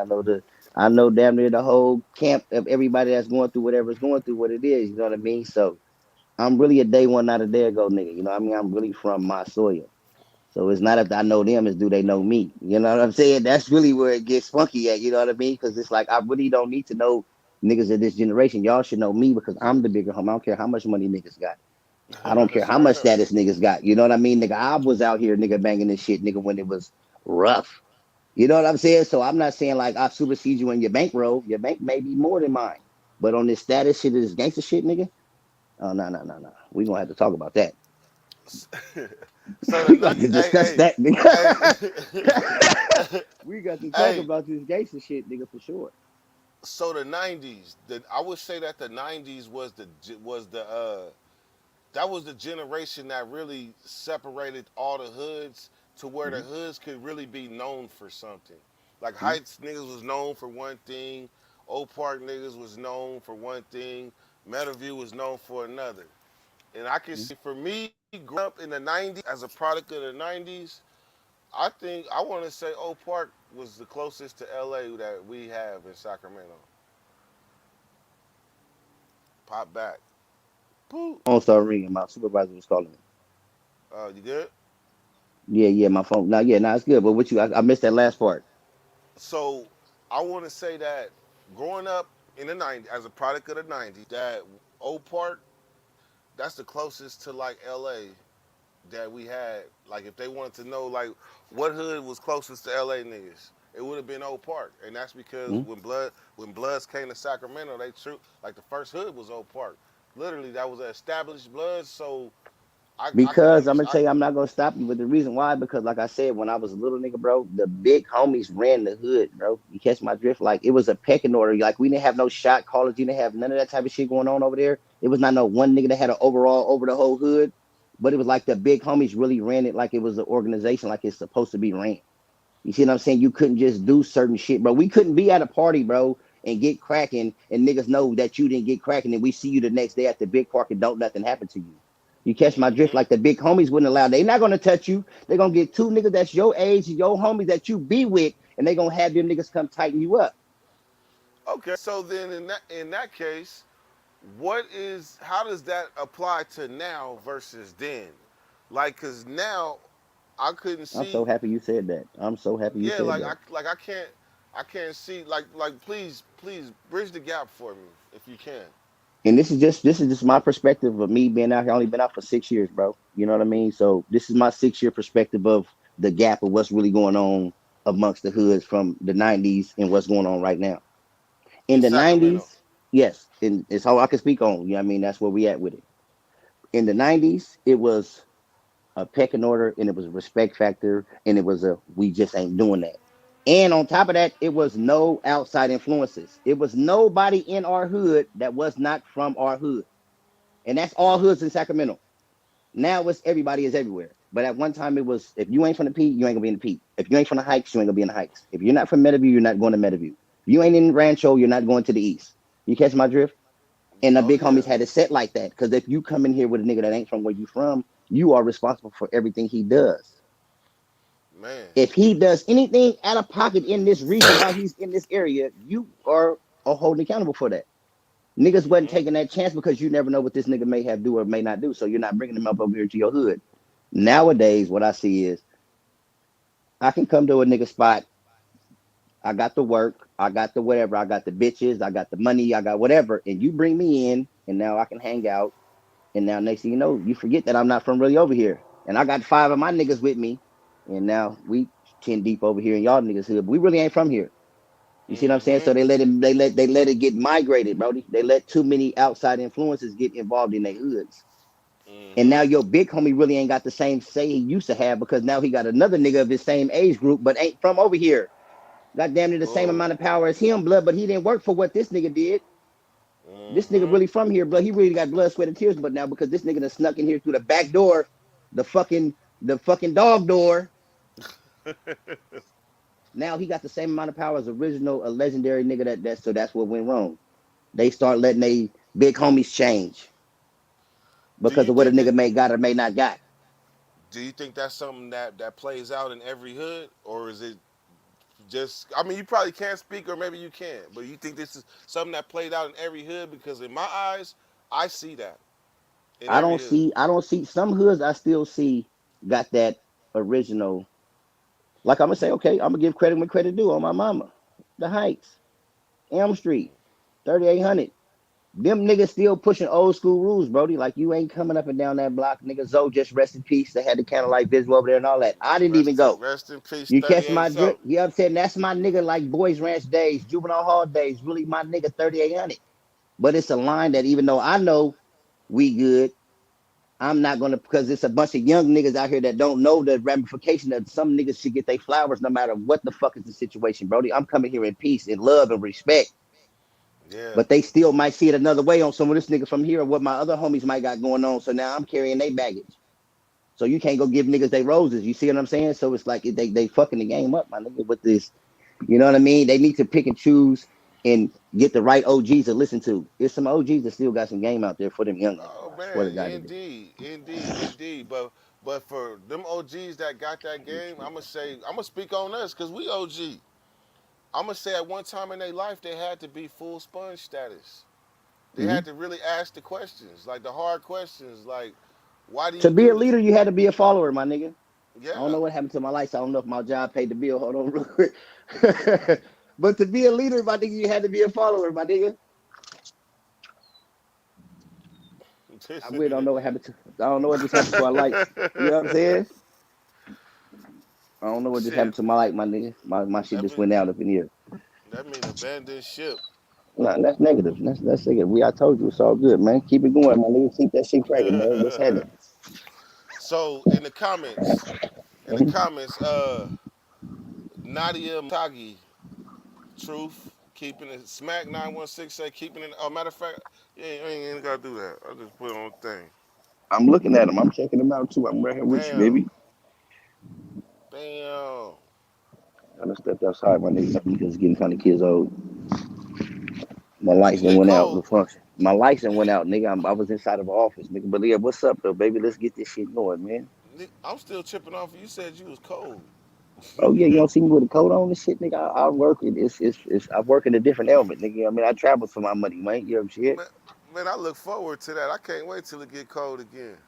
Speaker 2: I know damn near the whole camp of everybody that's going through whatever's going through what it is, you know what I mean? So, I'm really a day one, not a day ago, nigga. You know what I mean? I'm really from my soil. So it's not if I know them, it's do they know me? You know what I'm saying? That's really where it gets funky at. You know what I mean? Because it's like I really don't need to know niggas of this generation. Y'all should know me because I'm the bigger home. I don't care how much money niggas got. I don't care how
Speaker 1: Straight
Speaker 2: much
Speaker 1: up.
Speaker 2: status niggas got. You know what I mean? Nigga, I was out here, nigga, banging this shit, nigga, when it was rough. You know what I'm saying? So I'm not saying like I supersede you in your bankroll. Your bank may be more than mine. But on this status shit, this gangster shit, nigga. Oh no, no, no, no. We gonna have to talk about that.
Speaker 1: So the
Speaker 2: We got to
Speaker 1: ni-
Speaker 2: discuss
Speaker 1: hey
Speaker 2: that,
Speaker 1: hey
Speaker 2: nigga. We got to talk
Speaker 1: hey
Speaker 2: about this gangster shit, nigga, for sure.
Speaker 1: so the '90s, I would say that the '90s that was the generation that really separated all the hoods to where the
Speaker 2: Hmm.
Speaker 1: hoods could really be known for something. Like
Speaker 2: Hmm.
Speaker 1: Heights niggas was known for one thing, Oak Park niggas was known for one thing, Meadowview was known for another. And I can
Speaker 2: Hmm.
Speaker 1: see for me growing up in the '90s as a product of the '90s, I think I want to say Oak Park was the closest to LA that we have in Sacramento. Pop back. Pooh.
Speaker 2: Phone started ringing. My supervisor was calling me.
Speaker 1: You good?
Speaker 2: Yeah, yeah, my phone. Now, yeah, now it's good. But what I missed that last part.
Speaker 1: So I want to say that growing up in the '90s as a product of the '90s, that Oak Park, that's the closest to like LA that we had. Like if they wanted to know like what hood was closest to LA niggas, it would have been Oak Park, and that's because
Speaker 2: Hmm.
Speaker 1: when Bloods came to Sacramento, they like the first hood was Oak Park. Literally, that was an established Bloods, so I can
Speaker 2: Because I'm gonna tell
Speaker 1: understand.
Speaker 2: you, I'm not gonna stop you. But the reason why, because like I said, when I was a little nigga, bro, the big homies ran the hood, bro. You catch my drift? Like it was a pecking order. Like we didn't have no shot callers. You didn't have none of that type of shit going on over there. It was not no one nigga that had an overall over the whole hood. But it was like the big homies really ran it like it was an organization, like it's supposed to be ran. You see what I'm saying? You couldn't just do certain shit, bro. We couldn't be at a party, bro, and get cracking, and niggas know that you didn't get cracking, and we see you the next day at the big park and don't nothing happen to you. You catch my drift?
Speaker 1: Hmm.
Speaker 2: Like the big homies wouldn't allow. They not gonna touch you. They gonna get two niggas that's your age, your homies that you be with, and they gonna have them niggas come tighten you up.
Speaker 1: Okay, so then in that case, how does that apply to now versus then? Like, cause now I couldn't
Speaker 2: I'm so
Speaker 1: see.
Speaker 2: happy you said that. I'm so happy you
Speaker 1: Yeah,
Speaker 2: said that.
Speaker 1: I can't see please bridge the gap for me if you can.
Speaker 2: And this is just my perspective of me being out here. I only been out for 6 years, bro. You know what I mean? So this is my 6 year perspective of the gap of what's really going on amongst the hoods from the '90s and what's going on right now. In
Speaker 1: In
Speaker 2: the
Speaker 1: Sacramento.
Speaker 2: '90s, yes, and it's all I can speak on. You know what I mean? That's where we at with it. In the '90s, it was a pecking order and it was a respect factor and it was a we just ain't doing that. And on top of that, it was no outside influences. It was nobody in our hood that was not from our hood. And that's all hoods in Sacramento. Now it's everybody is everywhere. But at one time it was if you ain't from the Peak, you ain't gonna be in the Peak. If you ain't from the Heights, you ain't gonna be in the Heights. If you're not from Meadowview, you're not going to Meadowview. If you ain't in Rancho, you're not going to the East. You catch my drift? And the
Speaker 1: Oh
Speaker 2: big
Speaker 1: yeah.
Speaker 2: homies had it set like that. Because if you come in here with a nigga that ain't from where you from, you are responsible for everything he does.
Speaker 1: Man.
Speaker 2: If he does anything out of pocket in this region while he's in this area, you are holding accountable for that. Niggas wasn't
Speaker 1: Hmm.
Speaker 2: taking that chance because you never know what this nigga may have do or may not do. So you're not bringing him up over here to your hood. Nowadays, what I see is I can come to a nigga spot. I got the work, I got the whatever, I got the bitches, I got the money, I got whatever, and you bring me in, and now I can hang out. And now next thing you know, you forget that I'm not from really over here, and I got five of my niggas with me, and now we 10 deep over here in y'all niggas hood, but we really ain't from here. You see what I'm saying?
Speaker 1: Hmm.
Speaker 2: So they let it get migrated, Brody. They let too many outside influences get involved in their hoods. And now
Speaker 1: Hmm.
Speaker 2: your big homie really ain't got the same say he used to have because now he got another nigga of his same age group, but ain't from over here. Got damn near the same
Speaker 1: Oh.
Speaker 2: amount of power as him, blood, but he didn't work for what this nigga did. This nigga
Speaker 1: Hmm.
Speaker 2: really from here, blood. He really got blood, sweat, and tears, but now because this nigga done snuck in here through the back door, the fucking dog door. Now he got the same amount of power as original, a legendary nigga so that's what went wrong. They start letting they big homies change.
Speaker 1: Do
Speaker 2: because
Speaker 1: you
Speaker 2: of what a
Speaker 1: think that?
Speaker 2: nigga may got or may not got.
Speaker 1: Do you think that's something that plays out in every hood, or is it just? I mean, you probably can't speak, or maybe you can, but you think this is something that played out in every hood? Because in my eyes, I see that in every hood.
Speaker 2: I don't see some hoods I still see got that original. Like I'm gonna say, okay, I'm gonna give credit when credit due on my mama. The Heights, Elm Street, 3800. Them niggas still pushing old school rules, Brody. Like you ain't coming up and down that block, nigga. Zoe just rest in peace. They had the candlelight visual over there and all that. I didn't even go.
Speaker 1: Rest in peace,
Speaker 2: You catch
Speaker 1: 38
Speaker 2: my
Speaker 1: something.
Speaker 2: drift? You know what I'm saying? That's my nigga like Boys Ranch days, Juvenile Hall days, really my nigga 3800. But it's a line that even though I know we good, I'm not gonna because it's a bunch of young niggas out here that don't know the ramification that some niggas should get their flowers no matter what the fuck is the situation, Brody. I'm coming here in peace and love and respect.
Speaker 1: Yeah.
Speaker 2: But they still might see it another way on some of this nigga from here or what my other homies might got going on. So now I'm carrying their baggage. So you can't go give niggas they roses. You see what I'm saying? So it's like they fucking the game up, my nigga, with this. You know what I mean? They need to pick and choose and get the right OGs to listen to. There's some OGs that still got some game out there for them young niggas.
Speaker 1: Oh
Speaker 2: I swear
Speaker 1: man,
Speaker 2: to God, they do.
Speaker 1: indeed. But for them OGs that got that game, I'm gonna speak on us because we OG. I'm gonna say at one time in their life they had to be full sponge status. They
Speaker 2: Mm-hmm.
Speaker 1: had to really ask the questions, like the hard questions, like why do
Speaker 2: To
Speaker 1: you
Speaker 2: be a
Speaker 1: do this?
Speaker 2: leader, you had to be a follower, my nigga. I don't
Speaker 1: Yeah.
Speaker 2: know what happened to my lights. I don't know if my job paid the bill. Hold on, real quick. But to be a leader, my nigga, you had to be a follower, my nigga. I really don't know what happened to. I don't know what just happened to our lights. You know what I'm saying? I don't know what just happened
Speaker 1: Shit.
Speaker 2: to my light, my nigga. My shit
Speaker 1: That
Speaker 2: just
Speaker 1: mean
Speaker 2: went out up in here.
Speaker 1: that mean abandoned ship.
Speaker 2: Nah, that's negative. That's negative. I told you it's all good, man. Keep it going, my nigga. Keep that shit cranking, man. What's happening?
Speaker 1: So in the
Speaker 2: Mhm.
Speaker 1: comments, Nadia Tagi, truth, keeping it smack 916 say keeping it. Oh, matter of fact, yeah, you ain't even gotta do that. I just put it on the thing.
Speaker 2: I'm looking at them. I'm checking them out too. I'm right here with you,
Speaker 1: Bam,
Speaker 2: baby.
Speaker 1: bam.
Speaker 2: I done stepped outside, my nigga, because it's getting kind of kids old. My
Speaker 1: You
Speaker 2: lights done
Speaker 1: get
Speaker 2: went out. The
Speaker 1: cold.
Speaker 2: function. My lights done
Speaker 1: You
Speaker 2: went
Speaker 1: get.
Speaker 2: out, nigga. I was inside of an office, nigga. But yeah, what's up, though, baby? Let's get this shit going, man.
Speaker 1: I'm still chipping off. You said you was cold.
Speaker 2: Oh yeah, you don't see me with a coat on and shit, nigga. I work it. I work in a different element, nigga. I mean, I travel for my money, man. You know what I'm saying?
Speaker 1: man, man, I look forward to that. I can't wait till it get cold again.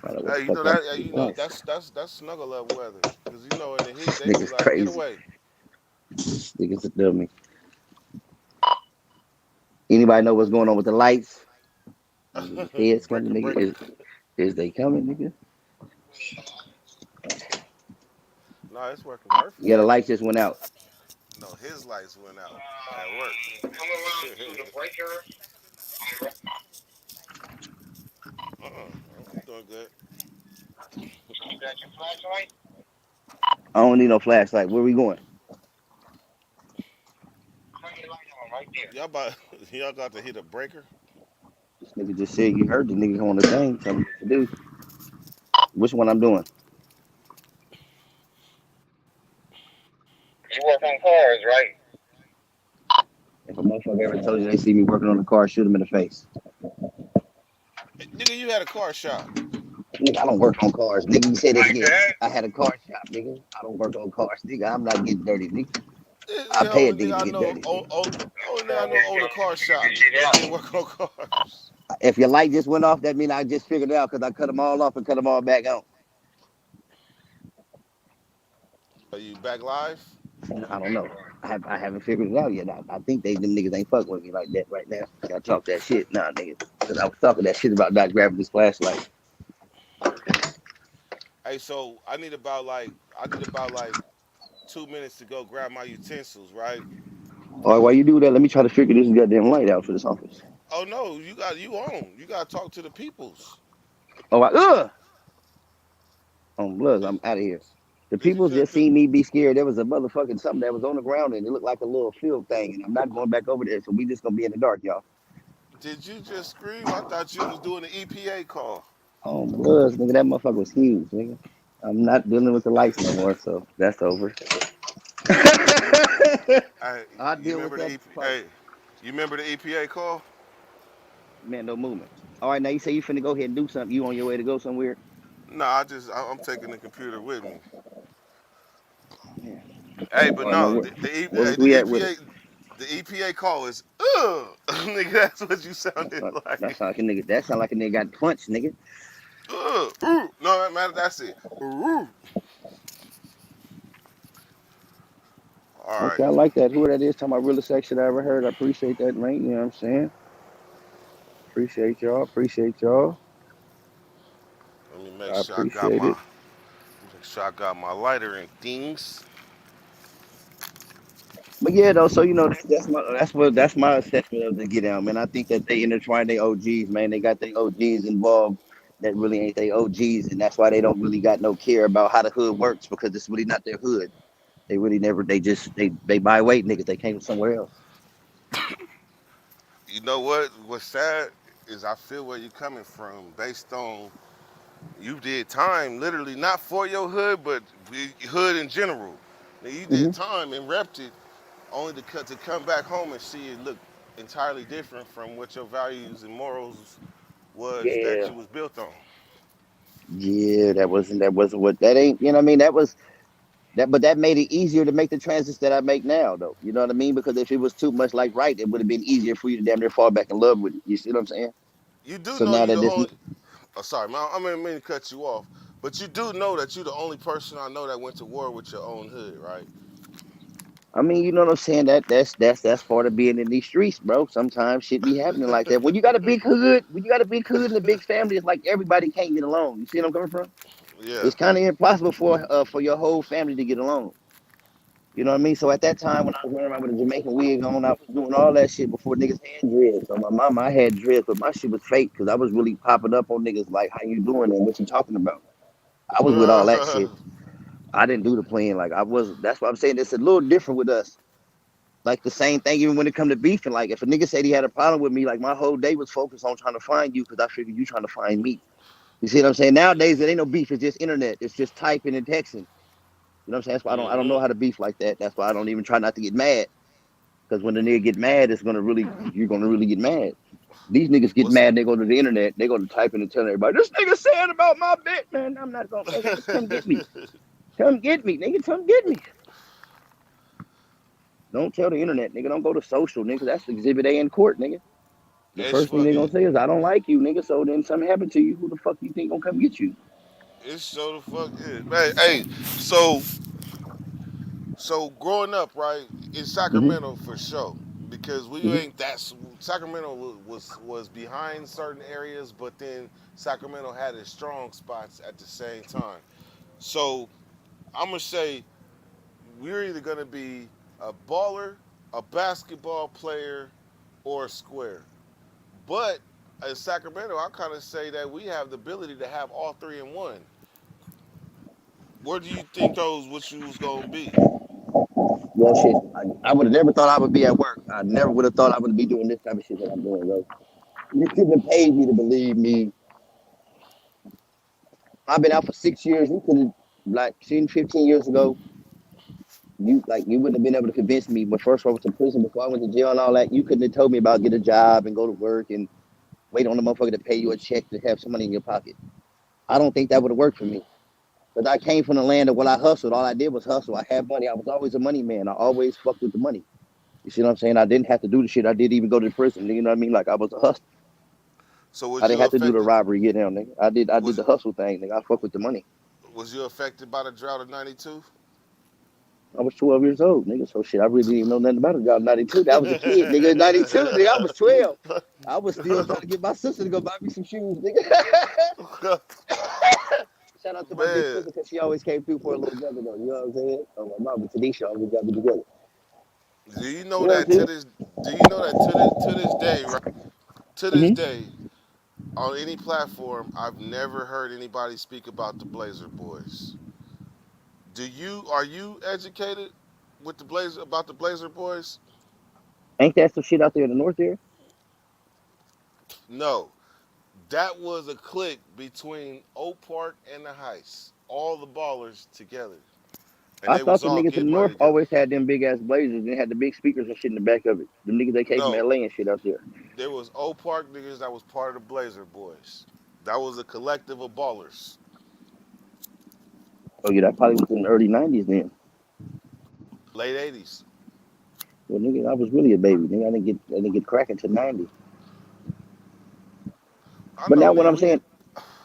Speaker 2: Find out what the
Speaker 1: Hey, you
Speaker 2: fuck
Speaker 1: know
Speaker 2: I'm
Speaker 1: that. Hey, you know
Speaker 2: nice.
Speaker 1: that's snuggle up weather. Cause you know in the heat they be
Speaker 2: Niggas
Speaker 1: like, get
Speaker 2: crazy.
Speaker 1: away.
Speaker 2: Niggas a dummy. Anybody know what's going on with the lights? Niggas heads coming,
Speaker 1: breaker,
Speaker 2: nigga.
Speaker 1: breaker.
Speaker 2: Is they coming, nigga?
Speaker 1: No, it's working perfect.
Speaker 2: Yeah, the lights just went out.
Speaker 1: No, his lights went out at work. I'm doing good.
Speaker 2: I don't need no flashlight. Where we going?
Speaker 1: Y'all about y'all got to hit a breaker.
Speaker 2: This nigga just said you heard the nigga on the thing. Tell me what to do. Which one I'm doing? If a motherfucker ever told you they see me working on the car, shoot him in the face.
Speaker 1: Hey, nigga, you had a car shop.
Speaker 2: Nigga, I don't work on cars. Nigga, you said it again. I had a car shop, nigga. I don't work on cars, nigga. I'm not getting dirty, nigga.
Speaker 1: This
Speaker 2: I
Speaker 1: the
Speaker 2: pay a
Speaker 1: only
Speaker 2: nigga
Speaker 1: nigga
Speaker 2: to
Speaker 1: I
Speaker 2: get
Speaker 1: know.
Speaker 2: dirty, nigga.
Speaker 1: Only nigga I know own a car shop that didn't work on cars.
Speaker 2: If your light just went off, that means I just figured it out because I cut them all off and cut them all back on.
Speaker 1: Are you back live?
Speaker 2: I don't know. I haven't figured it out yet. I think them niggas ain't fucking with me like that right now. Y'all talk that shit, nah, nigga. Because I was talking that shit about not grabbing this flashlight.
Speaker 1: Hey, so I need about like 2 minutes to go grab my utensils, right?
Speaker 2: All right, while you do that, let me try to figure this goddamn light out for this office.
Speaker 1: Oh no, you on. You gotta talk to the peoples.
Speaker 2: Oh, ugh! On Bloods,
Speaker 1: Did,
Speaker 2: I'm out of here. The
Speaker 1: did you
Speaker 2: people
Speaker 1: just
Speaker 2: just seen me be scared. There was a motherfucking something that was on the ground and it looked like a little field thing. And I'm not going back over there, so we just gonna be in the dark, y'all.
Speaker 1: did you just scream? I thought you was doing the EPA call.
Speaker 2: On Bloods, nigga, that motherfucker was huge, nigga. I'm not dealing with the lights no more, so that's over.
Speaker 1: Hey,
Speaker 2: I'll
Speaker 1: you
Speaker 2: deal with
Speaker 1: remember the
Speaker 2: that
Speaker 1: EP?
Speaker 2: part.
Speaker 1: Hey, you remember the EPA call?
Speaker 2: Man, no movement. All right, now you say you finna go ahead and do something. You on your way to go somewhere?
Speaker 1: No, I'm taking the computer with me.
Speaker 2: Yeah.
Speaker 1: Hey, but
Speaker 2: All right, now
Speaker 1: no,
Speaker 2: where, where
Speaker 1: The
Speaker 2: we at with it?
Speaker 1: EPA call is nigga. That's what you sounded
Speaker 2: That
Speaker 1: like.
Speaker 2: sound like a nigga. That sound like a nigga got punched, nigga.
Speaker 1: No, that matter. That's it. All right.
Speaker 2: Okay, I like that. Who that is? Talking about realest section I ever heard. I appreciate that, man. You know what I'm saying? Appreciate y'all. Appreciate y'all.
Speaker 1: Let me make
Speaker 2: I
Speaker 1: sure
Speaker 2: appreciate it.
Speaker 1: I got my lighter and things.
Speaker 2: But yeah, though. So you know, that's my assessment of the get down, man. I think that they intertwine their OGs, man. They got their OGs involved that really ain't their OGs, and that's why they don't really got no care about how the hood works because it's really not their hood. They really never. They just they buy weight niggas. They came from somewhere else.
Speaker 1: You know what? What's sad is I feel where you're coming from based on you did time literally not for your hood, but hood in general. Now, you did
Speaker 2: Hmm.
Speaker 1: time and repped it only to come back home and see it look entirely different from what your values and morals was that
Speaker 2: Yeah,
Speaker 1: you was built on.
Speaker 2: yeah. That wasn't what that ain't. You know what I mean? That was that, but that made it easier to make the transitions that I make now, though. You know what I mean? Because if it was too much like right, it would have been easier for you to damn near fall back in love with it. You see what I'm saying?
Speaker 1: You do
Speaker 2: So
Speaker 1: know
Speaker 2: now
Speaker 1: you
Speaker 2: that
Speaker 1: the
Speaker 2: this,
Speaker 1: only. Oh, sorry, man. I didn't mean to cut you off, but you do know that you the only person I know that went to war with your own hood, right?
Speaker 2: I mean, you know what I'm saying? That's part of being in these streets, bro. Sometimes shit be happening like that. When you got a big hood and a big family, it's like everybody can't get along. You see what I'm coming from?
Speaker 1: Yeah.
Speaker 2: It's kind of impossible for your whole family to get along. You know what I mean? So at that time when I was running around with a Jamaican wig on, I was doing all that shit before niggas had dreads. So my mama, I had dreads, but my shit was fake because I was really popping up on niggas like, how you doing and what you talking about? I was with all that shit. I didn't do the playing like I was. That's why I'm saying it's a little different with us. Like the same thing, even when it come to beefing. Like if a nigga said he had a problem with me, like my whole day was focused on trying to find you because I figured you trying to find me. You see what I'm saying? Nowadays, it ain't no beef. It's just internet. It's just typing and texting. You know what I'm saying? That's why I don't know
Speaker 1: Mm-hmm.
Speaker 2: how to beef like that. That's why I don't even try not to get mad. Because when the nigga get mad, you're gonna really get mad. These niggas get
Speaker 1: What's
Speaker 2: mad, they go to the internet, they go to typing and telling everybody, this nigga saying about my bit, man. I'm not gonna, nigga, just come get me. Come get me, nigga, come get me. Don't tell the internet, nigga. Don't go to social, nigga. That's exhibit A in court, nigga. The
Speaker 1: it's
Speaker 2: first thing they
Speaker 1: fucking
Speaker 2: gonna say is, I don't like you, nigga. So then something happened to you. Who the fuck you think gonna come get you?
Speaker 1: it's so the fuck is. Hey, so growing up, right, in
Speaker 2: Mm-hmm.
Speaker 1: Sacramento for sure, because we
Speaker 2: Mm-hmm.
Speaker 1: ain't that. Sacramento was behind certain areas, but then Sacramento had its strong spots at the same time. So I'm gonna say we're either gonna be a baller, a basketball player, or a square. But in Sacramento, I kind of say that we have the ability to have all three in one. Where do you think those what you was gonna be?
Speaker 2: Well, shit, I would have never thought I would be at work. I never would have thought I would be doing this type of shit that I'm doing, bro. You couldn't have paid me to believe me. I've been out for 6 years. You could have, like, 10, 15 years ago, you wouldn't have been able to convince me. But first I went to prison before I went to jail and all that. You couldn't have told me about get a job and go to work and wait on the motherfucker to pay you a check to have some money in your pocket. I don't think that would have worked for me. Because I came from the land of what I hustled. All I did was hustle. I had money. I was always a money man. I always fucked with the money. You see what I'm saying? I didn't have to do the shit. I didn't even go to the prison. You know what I mean? Like I was a hustler.
Speaker 1: So
Speaker 2: I
Speaker 1: was
Speaker 2: didn't
Speaker 1: you
Speaker 2: have to do the
Speaker 1: affected?
Speaker 2: robbery, get down, nigga. I did
Speaker 1: Was
Speaker 2: the hustle thing, nigga. I fuck with the money.
Speaker 1: was you affected by the drought of '92?
Speaker 2: I was 12 years old, nigga. So shit, I really didn't even know nothing about it. I was 92. That was a kid, nigga. 92, nigga. I was 12. I was still trying to get my sister to go buy me some shoes, nigga. Shout out to my big
Speaker 1: Man,
Speaker 2: sister because she always came through for a little brother, though. You know what I'm saying? Oh, my mom, but Tanisha always got me together.
Speaker 1: do you
Speaker 2: You
Speaker 1: know
Speaker 2: know what
Speaker 1: that
Speaker 2: I'm saying?
Speaker 1: to this day, right? To this
Speaker 2: Mm-hmm.
Speaker 1: day, on any platform, I've never heard anybody speak about the Blazer Boys. Are you educated with the Blazer about the Blazer Boys?
Speaker 2: Ain't that some shit out there in the north there?
Speaker 1: No. That was a clique between Oak Park and the Heights. All the ballers together. and
Speaker 2: I
Speaker 1: they
Speaker 2: thought
Speaker 1: was
Speaker 2: the
Speaker 1: all
Speaker 2: niggas in the
Speaker 1: getting
Speaker 2: north
Speaker 1: money together.
Speaker 2: always had them big ass blazers and had the big speakers and shit in the back of it. Them niggas they came from
Speaker 1: No,
Speaker 2: LA and shit out there.
Speaker 1: there was Oak Park niggas that was part of the Blazer Boys. That was a collective of ballers.
Speaker 2: Oh yeah, that probably was in the early '90s then.
Speaker 1: Late '80s.
Speaker 2: Well, nigga, I was really a baby. Nigga, I didn't get cracking to '90.
Speaker 1: I
Speaker 2: But
Speaker 1: know,
Speaker 2: now what
Speaker 1: nigga.
Speaker 2: I'm
Speaker 1: We did.
Speaker 2: saying,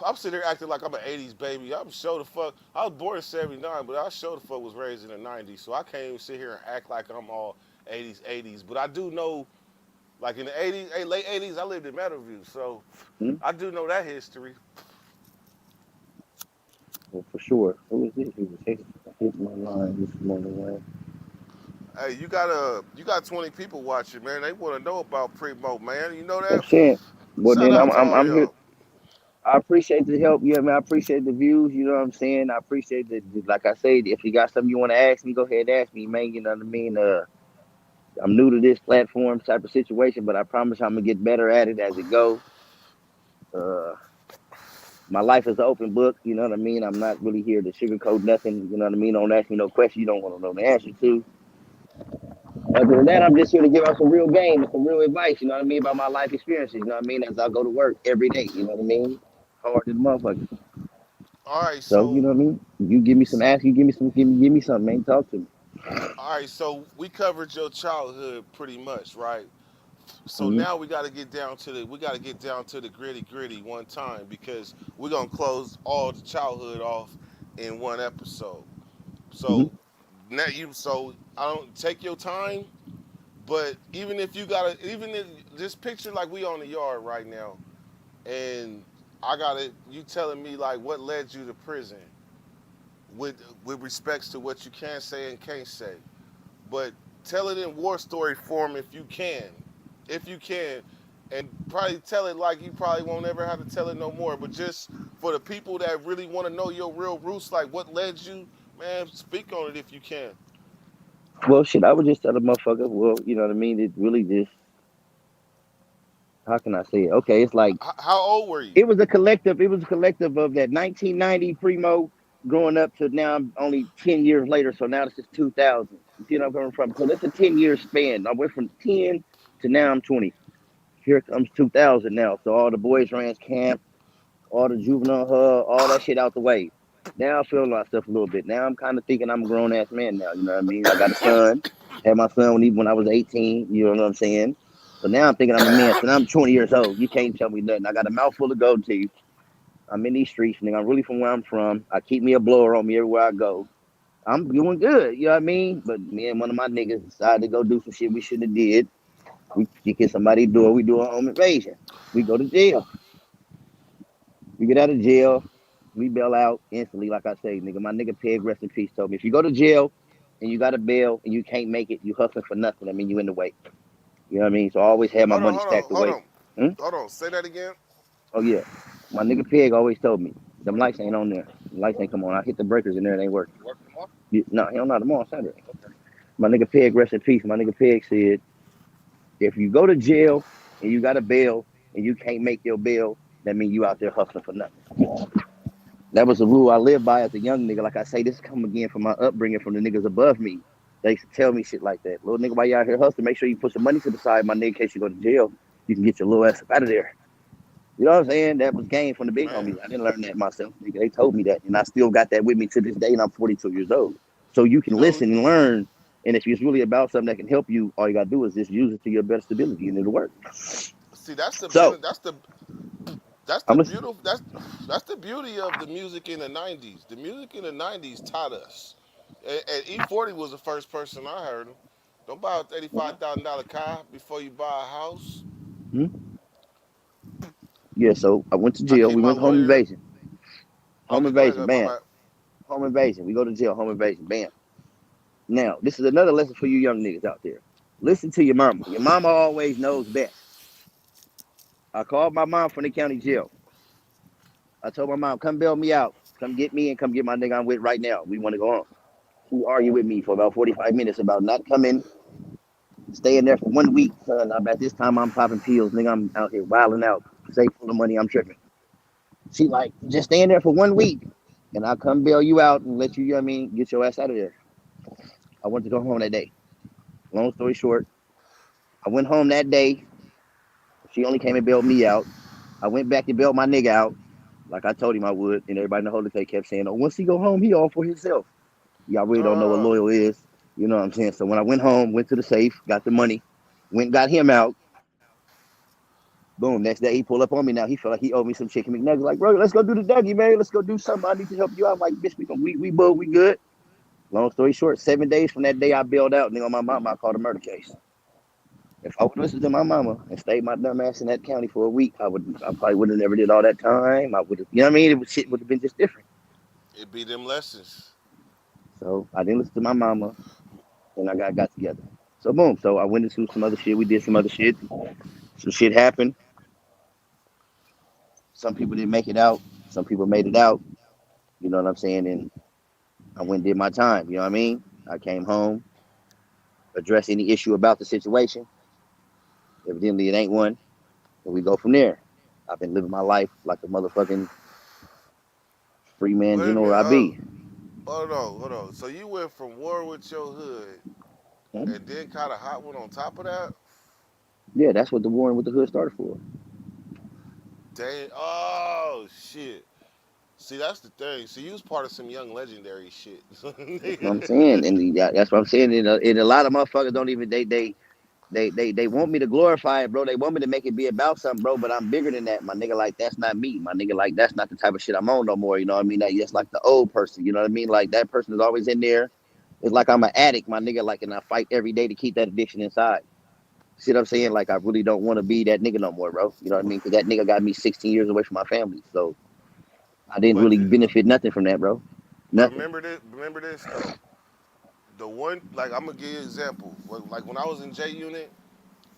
Speaker 1: I'm sitting there acting like I'm an '80s baby. I'm sure the fuck. I was born in '79, but I sure the fuck was raised in the '90s. So I can't even sit here and act like I'm all '80s. But I do know, like in the '80s, late '80s, I lived in Meadowview, so
Speaker 2: hmm?
Speaker 1: I do know that history.
Speaker 2: Well, for sure. Who is this? Who was hitting my line this morning, man?
Speaker 1: Hey, you got 20 people watching, man. They want to know about Primo, man. You know
Speaker 2: I'm
Speaker 1: that?
Speaker 2: saying. Well,
Speaker 1: Shout
Speaker 2: then
Speaker 1: out
Speaker 2: I'm
Speaker 1: to
Speaker 2: I'm
Speaker 1: all
Speaker 2: I'm here.
Speaker 1: y'all.
Speaker 2: I appreciate the help. Yeah, man. I appreciate the views. You know what I'm saying. I appreciate the like I say. If you got something you want to ask me, go ahead and ask me, man. You know what I mean. I'm new to this platform type of situation, but I promise I'm gonna get better at it as it go. Uh, my life is an open book. You know what I mean. I'm not really here to sugarcoat nothing. You know what I mean. Don't ask me no question you don't want to know the answer to. Other than that, I'm just here to give out some real game and some real advice. You know what I mean about my life experiences. You know what I mean as I go to work every day. You know what I mean. Hard as a motherfucker.
Speaker 1: All right,
Speaker 2: So you know what I mean. You give me some ask. You give me some. Give me something, man. Talk to me.
Speaker 1: all right. So we covered your childhood pretty much, right? So
Speaker 2: Mm-hmm.
Speaker 1: now we got to get down to the gritty one time because we're gonna close all the childhood off in one episode.
Speaker 2: Mm-hmm.
Speaker 1: So now so I don't take your time, but even if just picture like we on the yard right now, and you telling me like what led you to prison with respects to what you can say and can't say, but tell it in war story form if you can, and probably tell it like you probably won't ever have to tell it no more. But just for the people that really want to know your real roots, like what led you, man, speak on it if you can.
Speaker 2: Well, shit. I would just tell the motherfucker. Well, you know what I mean. It really just. How can I say it? Okay, it's like
Speaker 1: How old were you?
Speaker 2: it was a collective. It was a collective of that 1990 primo growing up to now. I'm only 10 years later, so now this is 2000. You see what I'm coming from? So that's a 10 year span. I went from 10 to now I'm 20. Here comes 2000 now. So all the boys ran camp, all the juvenile hub, all that shit out the way. Now I feel myself a little bit. Now I'm kind of thinking I'm a grown ass man now. You know what I mean? I got a son. Had my son when I was 18. You know what I'm saying? So now I'm thinking I'm a man. So now I'm 20 years old. You can't tell me nothing. I got a mouthful of gold teeth. I'm in these streets, nigga. I'm really from where I'm from. I keep me a blower on me everywhere I go. I'm doing good, you know what I mean? But me and one of my niggas decided to go do some shit we shouldn't have did. We kick in somebody's door, we do a home invasion. We go to jail. We get out of jail, we bail out instantly, like I say, nigga. My nigga Peg, rest in peace, told me if you go to jail and you got a bail and you can't make it, you hustling for nothing. I mean, you in the way. You know what I mean? So I always had my
Speaker 1: Hold on,
Speaker 2: money
Speaker 1: hold on,
Speaker 2: stacked
Speaker 1: hold
Speaker 2: away.
Speaker 1: on,
Speaker 2: Hmm?
Speaker 1: hold on. Say that again.
Speaker 2: Oh yeah. My nigga Peg always told me, them lights ain't on there. The lights ain't come on. I hit the breakers in there, it ain't working. No, hell no, tomorrow Saturday. My nigga Peg, rest in peace. My nigga Peg said, if you go to jail and you got a bail and you can't make your bail, that means you out there hustling for nothing. That was the rule I lived by as a young nigga. Like I say, this come again from my upbringing from the niggas above me. They used to tell me shit like that. Little nigga, while you out here hustling, make sure you put some money to the side, my nigga, in case you go to jail. You can get your little ass up out of there. You know what I'm saying? That was game from the big
Speaker 1: Man,
Speaker 2: homies. I didn't learn that myself. Nigga. They told me that. And I still got that with me to this day, and I'm 42 years old. So you
Speaker 1: you
Speaker 2: can
Speaker 1: know,
Speaker 2: listen and learn. And if it's really about something that can help you, all you got to do is just use it to your best ability, and it'll work.
Speaker 1: see that's the
Speaker 2: So
Speaker 1: benefit. That's the
Speaker 2: I'm listening.
Speaker 1: beautiful. That's the beauty of the music in the '90s. The music in the '90s taught us. And E40 was the first person I heard him. Don't buy a $85,000 car before you buy a house.
Speaker 2: Hmm? Yeah, so I went to
Speaker 1: I
Speaker 2: jail.
Speaker 1: keep
Speaker 2: We
Speaker 1: my
Speaker 2: went to home
Speaker 1: lawyer.
Speaker 2: invasion. Home
Speaker 1: Okay, go ahead.
Speaker 2: invasion,
Speaker 1: Go ahead. My
Speaker 2: bam.
Speaker 1: bad.
Speaker 2: Home invasion. We go to jail. Home invasion, bam. Now, this is another lesson for you young niggas out there. Listen to your mama. Your mama always knows best. I called my mom from the county jail. I told my mom, come bail me out. Come get me and come get my nigga I'm with right now. We want to go home. She argued with me for about 45 minutes about not coming, staying there for 1 week. Son, at this time, I'm popping pills. Nigga, I'm out here wilding out. Safe full of money. I'm tripping. She like, just staying there for 1 week. And I'll come bail you out and let you, you know what I mean, get your ass out of there. I wanted to go home that day. Long story short, I went home that day. She only came and bailed me out. I went back and bailed my nigga out, like I told him I would. And everybody in the holy kept saying, "Oh, once he go home, he all for himself." Y'all really don't know what
Speaker 1: Uh,
Speaker 2: loyal is. You know what I'm saying? So when I went home, went to the safe, got the money, went got him out. Boom. Next day he pulled up on me. Now he felt like he owed me some chicken McNuggets. Like, bro, let's go do the Dougie, man. Let's go do something. I need to help you out. I'm like, bitch, we both we good. Long story short, 7 days from that day I bailed out. Nigga, on my mama, I called a murder case. If I would listen to my mama and stayed my dumb ass in that county for a week, I probably would have never did all that time. I would have, you know what I mean? Shit would have been just different.
Speaker 1: it be them lessons.
Speaker 2: So I didn't listen to my mama, and I got together. So boom. So I went into some other shit. We did some other shit. Some shit happened. Some people didn't make it out. Some people made it out. You know what I'm saying? And I went and did my time. You know what I mean? I came home, addressed any issue about the situation. Evidently, it ain't one. And we go from there. I've been living my life like a motherfucking free man
Speaker 1: Wait a
Speaker 2: general
Speaker 1: minute.
Speaker 2: I be.
Speaker 1: Hold on. So you went from war with your hood and then kind of hot one on top of that?
Speaker 2: Yeah, that's what the warring with the hood started for.
Speaker 1: Dang. Oh, shit. See, that's the thing. See, you was part of some young legendary shit.
Speaker 2: That's what I'm saying, and that's what I'm saying. And a lot of motherfuckers don't even they want me to glorify it, bro. They want me to make it be about something, bro. But I'm bigger than that, my nigga. Like that's not me, my nigga. Like that's not the type of shit I'm on no more. You know what I mean? That's like the old person. You know what I mean? Like that person is always in there. It's like I'm an addict, my nigga. Like, and I fight every day to keep that addiction inside. See what I'm saying? Like I really don't want to be that nigga no more, bro. You know what I mean? Because that nigga got me 16 years away from my family, so I didn't
Speaker 1: but
Speaker 2: really benefit nothing from that, bro.
Speaker 1: but
Speaker 2: Nothing.
Speaker 1: remember this. Remember this though. The one, like, I'm gonna give you an example. Like when I was in J Unit,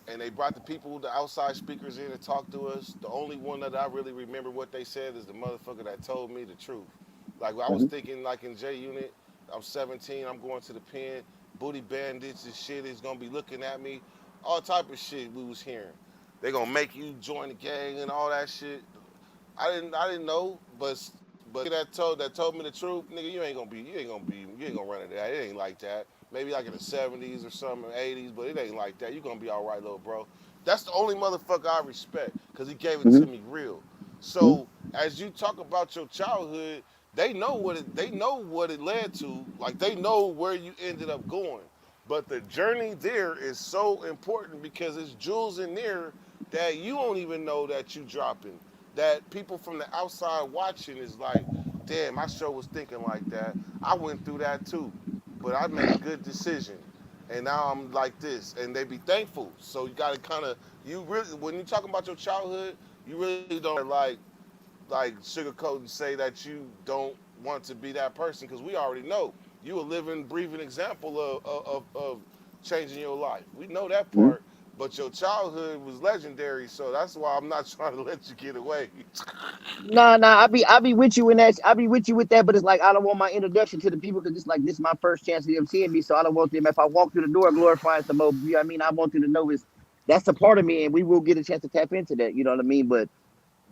Speaker 1: and they brought the people, the outside speakers in to talk to us. The only one that I really remember what they said is the motherfucker that told me the truth. Like I was
Speaker 2: Hmm.
Speaker 1: thinking, like in J Unit, I'm 17, I'm going to the pen, booty bandits and shit is gonna be looking at me, all type of shit we was hearing. They gonna make you join the gang and all that shit. I didn't know, but the nigga that told me the truth, nigga, you ain't gonna run into that. It ain't like that. Maybe like in the 70s or something, 80s, but it ain't like that. You gonna be all right, little bro. That's the only motherfucker I respect, cause he gave it
Speaker 2: Hmm.
Speaker 1: to me real.
Speaker 2: Hmm.
Speaker 1: So as you talk about your childhood, they know what it led to. Like they know where you ended up going. But the journey there is so important because it's jewels in there that you don't even know that you dropping. That people from the outside watching is like, damn, I sure was thinking like that. I went through that too, but I made a good decision, and now I'm like this, and they be thankful. So you gotta kind of, you really, when you talking about your childhood, you really don't like sugarcoat and say that you don't want to be that person because we already know you a living, breathing example of changing your life. We know that
Speaker 2: Hmm.
Speaker 1: part, but your childhood was legendary, so that's why I'm not trying to let you get away.
Speaker 2: Nah. I be with you in that. I be with you with that. But it's like I don't want my introduction to the people because it's like this is my first chance of them seeing me. So I don't want them if I walk through the door glorifying some more. You know what I mean? I want them to know is that's a part of me, and we will get a chance to tap into that. You know what I mean? But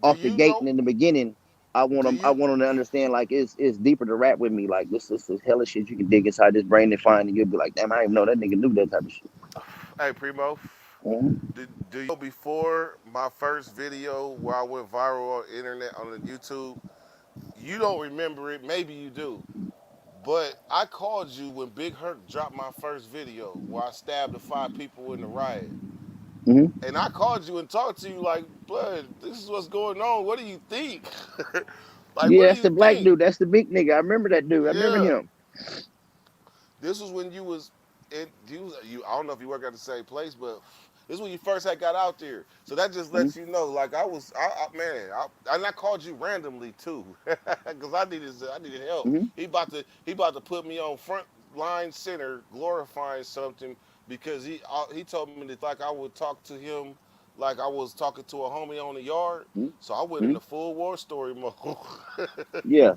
Speaker 1: Do
Speaker 2: off the
Speaker 1: you
Speaker 2: gate
Speaker 1: know?
Speaker 2: and in the beginning, I want
Speaker 1: Do
Speaker 2: them. I
Speaker 1: you?
Speaker 2: want them to understand like it's deeper to rap with me. Like this is hella shit you can dig inside this brain and find, and you'll be like, damn, I didn't even know that nigga knew that type of shit.
Speaker 1: Hey, Primo.
Speaker 2: Mm-hmm.
Speaker 1: Do you know before my first video where I went viral on the internet on the YouTube? You don't remember it. Maybe you do. But I called you when Big Herc dropped my first video where I stabbed the 5 people in the riot.
Speaker 2: Mm-hmm.
Speaker 1: And I called you and talked to you like, blood, this is what's going on. What do you think? Like,
Speaker 2: Yeah,
Speaker 1: what do
Speaker 2: that's
Speaker 1: you
Speaker 2: the black
Speaker 1: think?
Speaker 2: dude. That's the big nigga. I remember that dude. I remember
Speaker 1: Yeah.
Speaker 2: him.
Speaker 1: This was when you was in you I don't know if you work at the same place, but this is when you first had got out there. So that just
Speaker 2: Mm-hmm.
Speaker 1: lets you know, like and I called you randomly too, because I needed help.
Speaker 2: Mm-hmm.
Speaker 1: He about to put me on front line center, glorifying something because he told me that like I would talk to him like I was talking to a homie on the yard. So I went
Speaker 2: Mm-hmm.
Speaker 1: into full war story mode,
Speaker 2: Yeah.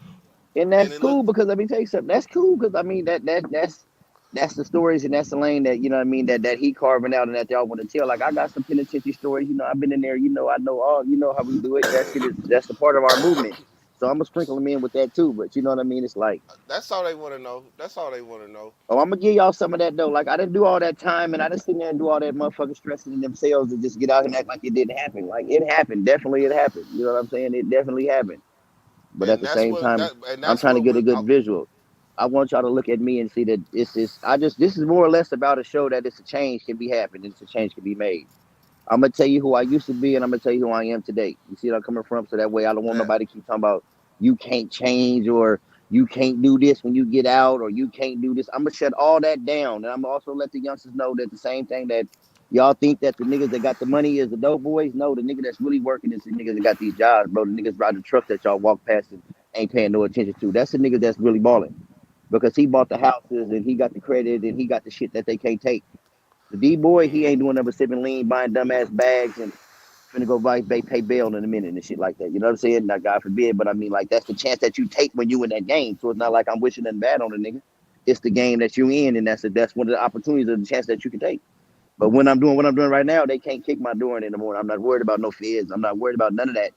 Speaker 2: And
Speaker 1: and
Speaker 2: that's
Speaker 1: it
Speaker 2: cool
Speaker 1: looked.
Speaker 2: because let me tell you something. That's cool because I mean that's the stories and that's the lane that you know what I mean that he carving out and that y'all want to tell. Like I got some penitentiary stories. You know I've been in there. You know I know all. You know how we do it. That shit is that's the part of our movement. So I'm gonna sprinkle them in with that too. But you know what I mean? It's like,
Speaker 1: That's all they want to know. That's all they want to know.
Speaker 2: oh, I'm gonna give y'all some of that though. Like I didn't do all that time, and I didn't sit there and do all that motherfucking stressing in themselves to just get out and act like it didn't happen. Like it happened, definitely it happened. You know what I'm saying? It definitely happened. But at
Speaker 1: And
Speaker 2: the
Speaker 1: that's
Speaker 2: same
Speaker 1: what
Speaker 2: time,
Speaker 1: that and
Speaker 2: I'm
Speaker 1: that's
Speaker 2: trying to
Speaker 1: what
Speaker 2: get
Speaker 1: we.
Speaker 2: a good visual. I want y'all to look at me and see that this is. I just this is more or less about a show that it's a change can be happened, it's a change can be made. I'm gonna tell you who I used to be, and I'm gonna tell you who I am today. You see what I'm coming from? So that way, I don't want
Speaker 1: Bet.
Speaker 2: nobody to keep talking about you can't change or you can't do this when you get out or you can't do this. I'm gonna shut all that down, and I'm gonna also let the youngsters know that the same thing that y'all think that the niggas that got the money is the dope boys. No, the nigga that's really working is the niggas that got these jobs, bro. The niggas riding the trucks that y'all walk past and ain't paying no attention to. That's the niggas that's really balling because he bought the houses and he got the credit and he got the shit that they can't take. The D boy, he ain't doing nothing but sipping lean, buying dumbass bags, and finna go pay bail in a minute and shit like that. You know what I'm saying? Now, God forbid, but I mean, like, that's the chance that you take when you in that game. So it's not like I'm wishing nothing bad on the nigga. It's the game that you in, and that's one of the opportunities or the chance that you can take. But when I'm doing what I'm doing right now, they can't kick my door in the morning. I'm not worried about no feds. I'm not worried about none of that.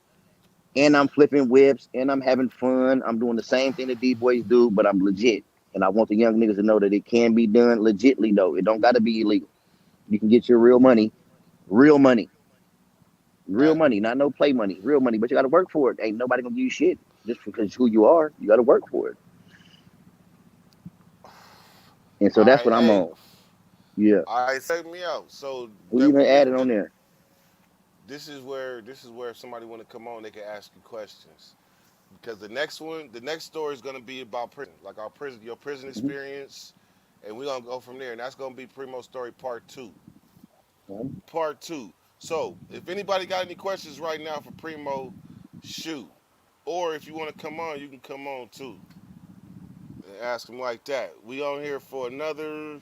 Speaker 2: And I'm flipping whips, and I'm having fun. I'm doing the same thing that D-boys do, but I'm legit. And I want the young niggas to know that it can be done legitly, though. It don't got to be illegal. You can get your real money, real
Speaker 1: Hey,
Speaker 2: money, not no play money, real money. But you got to work for it. Ain't nobody gonna give you shit just because who you are. You got to work for it. And so
Speaker 1: all
Speaker 2: that's
Speaker 1: right.
Speaker 2: what I'm
Speaker 1: Hey,
Speaker 2: on. Yeah.
Speaker 1: all right. Check me out. So
Speaker 2: Who
Speaker 1: that
Speaker 2: you done
Speaker 1: we this
Speaker 2: added on there?
Speaker 1: this is where if somebody want to come on, they can ask you questions. Because the next story is gonna be about prison, like your prison
Speaker 2: Mm-hmm.
Speaker 1: experience, and we're gonna go from there. And that's gonna be Primo story part two.
Speaker 2: Mm-hmm.
Speaker 1: Part two. So if anybody got any questions right now for Primo, shoot. Or if you want to come on, you can come on too and ask him like that. We on here for another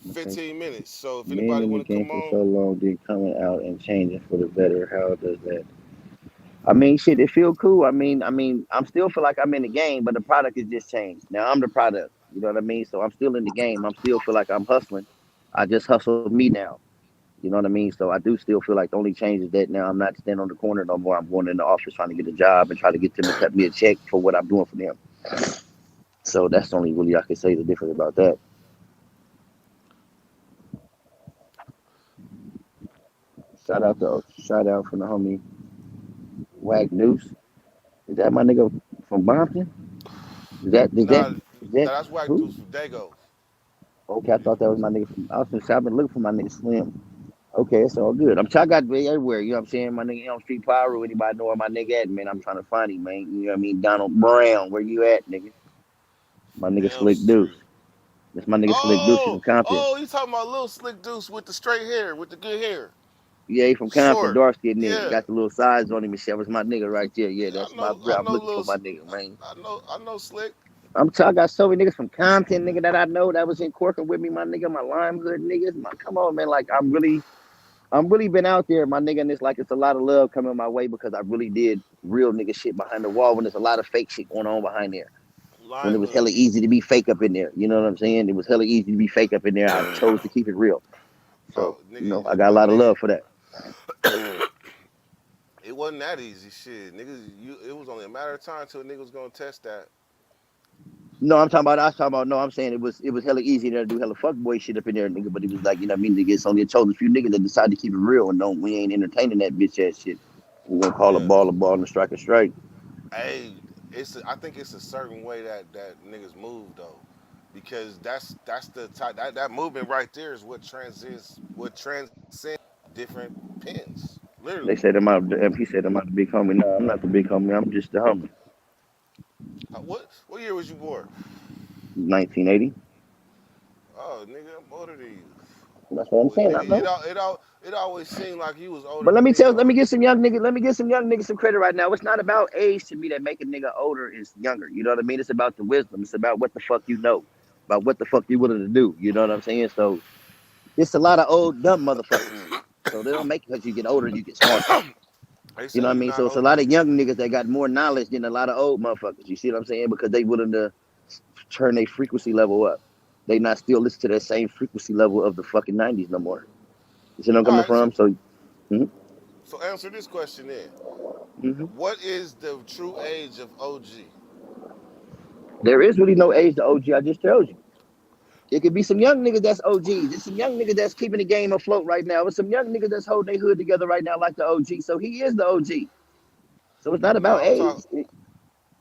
Speaker 2: Okay.
Speaker 1: 15 minutes. So if
Speaker 2: Being
Speaker 1: anybody
Speaker 2: in the
Speaker 1: want to
Speaker 2: game
Speaker 1: come
Speaker 2: for
Speaker 1: on,
Speaker 2: so long, then coming out and changing for the better. How does that? I mean, shit, it feel cool. I'm still feel like I'm in the game, but the product has just changed. Now I'm the product. You know what I mean? So I'm still in the game. I'm still feel like I'm hustling. I just hustle me now. You know what I mean? So I do still feel like the only change is that now I'm not standing on the corner no more. I'm going in the office trying to get a job and try to get them to cut me a check for what I'm doing for them. So that's the only really I can say the difference about that. Shout out from the homie Wag Noose. Is that my nigga from Bompton?
Speaker 1: nah,
Speaker 2: Is that
Speaker 1: that's Whack
Speaker 2: who?
Speaker 1: Deuce from Dago.
Speaker 2: Okay, I thought that was my nigga from. I was gonna say I've been looking for my nigga Slim. Okay, it's all good. I got me everywhere. You know what I'm saying? My nigga on Street Pyro. Anybody know where my nigga at, man? I'm trying to find him, man. You know what I mean? Donald Brown, where you at, nigga? My nigga
Speaker 1: Elm
Speaker 2: Slick Deuce.
Speaker 1: Street.
Speaker 2: That's my nigga Slick Deuce. He from
Speaker 1: Oh,
Speaker 2: Compton.
Speaker 1: oh, you talking about little slick deuce with the straight hair, with the good hair,
Speaker 2: Yeah, he from Compton.
Speaker 1: short.
Speaker 2: Dark skinned nigga.
Speaker 1: Yeah,
Speaker 2: Got the little sides on him and shit. That was my nigga right there. Yeah,
Speaker 1: yeah.
Speaker 2: that's my bro.
Speaker 1: I
Speaker 2: I'm
Speaker 1: know
Speaker 2: looking for
Speaker 1: little.
Speaker 2: my nigga, man.
Speaker 1: I know slick.
Speaker 2: I got so many niggas from Compton, nigga, that I know that was in Corcoran with me, my nigga, my Lime Hood niggas. Come on, man. Like I'm really been out there, my nigga, and it's like it's a lot of love coming my way because I really did real nigga shit behind the wall when there's a lot of fake shit going on behind there. When it
Speaker 1: Lime
Speaker 2: was hella
Speaker 1: Hood.
Speaker 2: easy to be fake up in there. You know what I'm saying? It was hella easy to be fake up in there. I chose to keep it real. So,
Speaker 1: Oh,
Speaker 2: I
Speaker 1: nigga,
Speaker 2: got a lot of
Speaker 1: nigga.
Speaker 2: love for that.
Speaker 1: It wasn't that easy, shit, niggas. It was only a matter of time till a nigga was gonna test that.
Speaker 2: No, I was talking about, no, I'm saying it was hella easy to do hella fuck boy shit up in there, nigga. But it was like, you know what I mean? Nigga, it's only a chosen few niggas that decide to keep it real and we ain't entertaining that bitch ass shit. We're gonna call
Speaker 1: Yeah.
Speaker 2: a ball and strike a strike.
Speaker 1: Hey, I think it's a certain way that niggas move though, because that's the type that movement right there is what transcends different pins,
Speaker 2: They
Speaker 1: literally.
Speaker 2: said I'm out. He said I'm out the big homie. No, I'm not the big homie. I'm just the homie.
Speaker 1: What year was you born?
Speaker 2: 1980.
Speaker 1: Oh, nigga, I'm older than you.
Speaker 2: That's what I'm
Speaker 1: Well,
Speaker 2: saying. I
Speaker 1: nigga,
Speaker 2: know.
Speaker 1: it always seemed like you was older
Speaker 2: But
Speaker 1: than me
Speaker 2: let me
Speaker 1: though.
Speaker 2: get some young niggas. Let me get some young niggas some credit right now. It's not about age to me that make a nigga older is younger. You know what I mean? It's about the wisdom. It's about what the fuck you know, about what the fuck you willing to do. You know what I'm saying? So it's a lot of old dumb motherfuckers. So they don't make it because you get older, you get smarter.
Speaker 1: They
Speaker 2: You
Speaker 1: say
Speaker 2: know what I
Speaker 1: you
Speaker 2: mean?
Speaker 1: not
Speaker 2: So it's a
Speaker 1: old
Speaker 2: lot
Speaker 1: enough.
Speaker 2: of young niggas that got more knowledge than a lot of old motherfuckers. You see what I'm saying? Because they willing to turn their frequency level up. They not still listen to that same frequency level of the fucking 90s no more. You see what I'm
Speaker 1: All
Speaker 2: coming
Speaker 1: right, so
Speaker 2: from? So, hmm?
Speaker 1: So answer this question then.
Speaker 2: Hmm.
Speaker 1: What is the true age of OG?
Speaker 2: There is really no age to OG. I just told you. It could be some young niggas that's OGs. There's some young niggas that's keeping the game afloat right now. There's some young niggas that's holding their hood together right now, like the OG. So he is the OG. So it's not
Speaker 1: No,
Speaker 2: about age.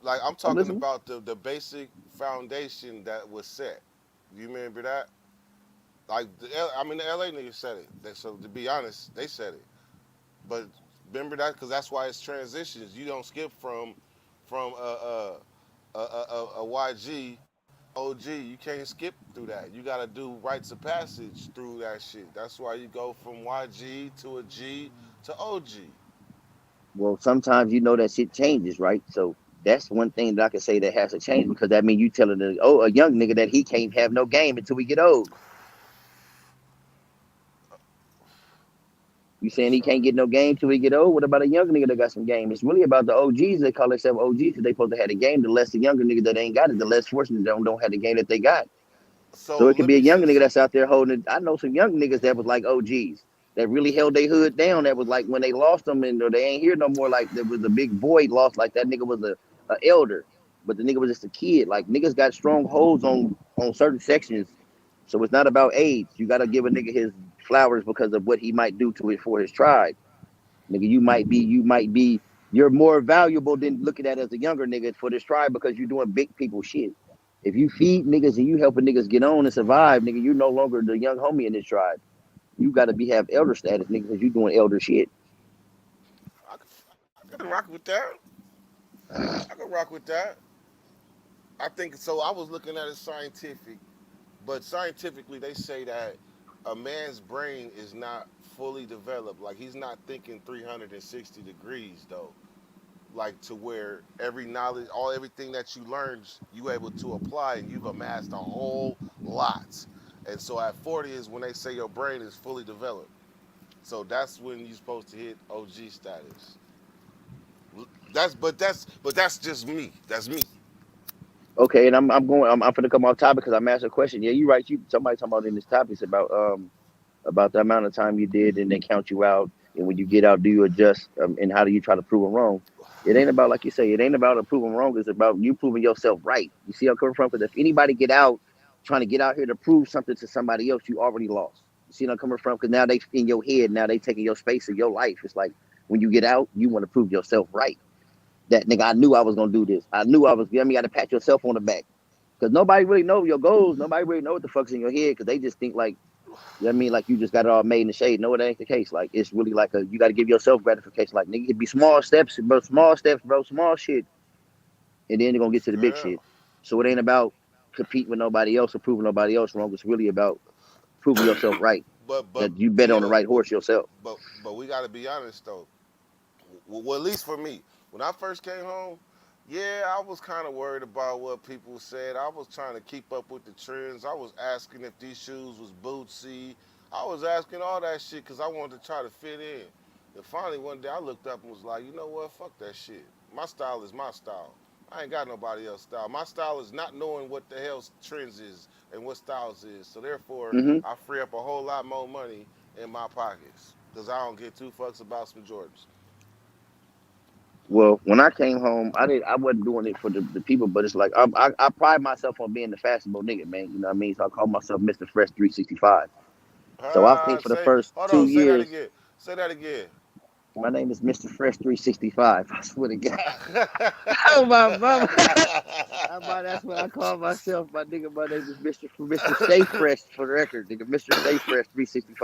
Speaker 1: I'm
Speaker 2: I'm
Speaker 1: talking
Speaker 2: listening.
Speaker 1: about the basic foundation that was set. You remember that? Like the LA niggas said it. So to be honest, they said it. But remember that because that's why it's transitions. You don't skip from YG to OG. You can't skip through that. You got to do rites of passage through that shit. That's why you go from YG to a G to OG.
Speaker 2: Well, sometimes you know that shit changes, right? So that's one thing that I can say that has to change because that means you telling a young nigga that he can't have no game until we get old. You saying he
Speaker 1: So
Speaker 2: can't get no game till we get old? What about a young nigga that got some game? It's really about the OGs. They call themselves OGs because they supposed to have the game. The less the younger nigga that ain't got it, the less fortunate don't have the game that they got. So
Speaker 1: so
Speaker 2: it could
Speaker 1: let
Speaker 2: be a
Speaker 1: me
Speaker 2: young
Speaker 1: say.
Speaker 2: nigga that's out there holding it. I know some young niggas that was like OGs that really held their hood down. That was like when they lost them and or they ain't here no more. Like there was a big void lost. Like that nigga was a elder, but the nigga was just a kid. Like niggas got strong holds on certain sections. So it's not about age. You got to give a nigga his flowers because of what he might do to it for his tribe. Nigga, you're more valuable than looking at as a younger nigga for this tribe because you're doing big people shit. If you feed niggas and you helping niggas get on and survive, nigga, you no longer the young homie in this tribe. You gotta have elder status, nigga, because you doing elder shit.
Speaker 1: I can rock with that. I can rock with that. I think so. I was looking at it scientific, but scientifically they say that a man's brain is not fully developed. Like he's not thinking 360 degrees though. Like to where every knowledge, everything that you learned, you able to apply, and you've amassed a whole lot. And so at 40 is when they say your brain is fully developed. So that's when you're supposed to hit OG status. That's just me. That's me.
Speaker 2: Okay, and I'm gonna come off topic because I'm asking a question. Yeah, you right. Somebody talking about in this topic is about the amount of time you did and they count you out. And when you get out, do you adjust? And how do you try to prove them wrong? It ain't about, like you say, it ain't about a prove them wrong. It's about you proving yourself right. You see how I'm coming from? Because if anybody get out trying to get out here to prove something to somebody else, you already lost. You see how I'm coming from? Because now they in your head, now they taking your space in your life. It's like when you get out, you want to prove yourself right. That nigga, I knew I was gonna do this. I knew I was. You got to pat yourself on the back because nobody really know your goals. Nobody really know what the fuck's in your head because they just think like you know what I mean? Like you just got it all made in the shade. No, it ain't the case. Like it's really like you got to give yourself gratification. Like nigga, it be small steps, bro, small shit, and then you're gonna get to the big
Speaker 1: Yeah.
Speaker 2: shit. So it ain't about competing with nobody else or proving nobody else wrong. It's really about proving yourself right.
Speaker 1: But
Speaker 2: That you bet on the
Speaker 1: yeah,
Speaker 2: right horse yourself.
Speaker 1: but we got to be honest though. Well, at least for me, when I first came home, yeah, I was kind of worried about what people said. I was trying to keep up with the trends. I was asking if these shoes was bootsy. I was asking all that shit because I wanted to try to fit in. And finally, one day I looked up and was like, you know what? Fuck that shit. My style is my style. I ain't got nobody else's style. My style is not knowing what the hell trends is and what styles is. So therefore,
Speaker 2: Hmm.
Speaker 1: I free up a whole lot more money in my pockets because I don't get two fucks about some Jordans.
Speaker 2: Well, when I came home, I wasn't doing it for the people, but it's like I pride myself on being the fashionable nigga, man. You know what I mean? So I call myself Mr. Fresh 365. So I think for the
Speaker 1: Say,
Speaker 2: first
Speaker 1: hold
Speaker 2: two
Speaker 1: on, say that
Speaker 2: years,
Speaker 1: again. Say that again.
Speaker 2: my name is Mr. Fresh 365. I swear to God. Oh my mama. That's what I call myself. My nigga, my name is Mr. Stay Fresh for the record. Nigga, Mr. Stay Fresh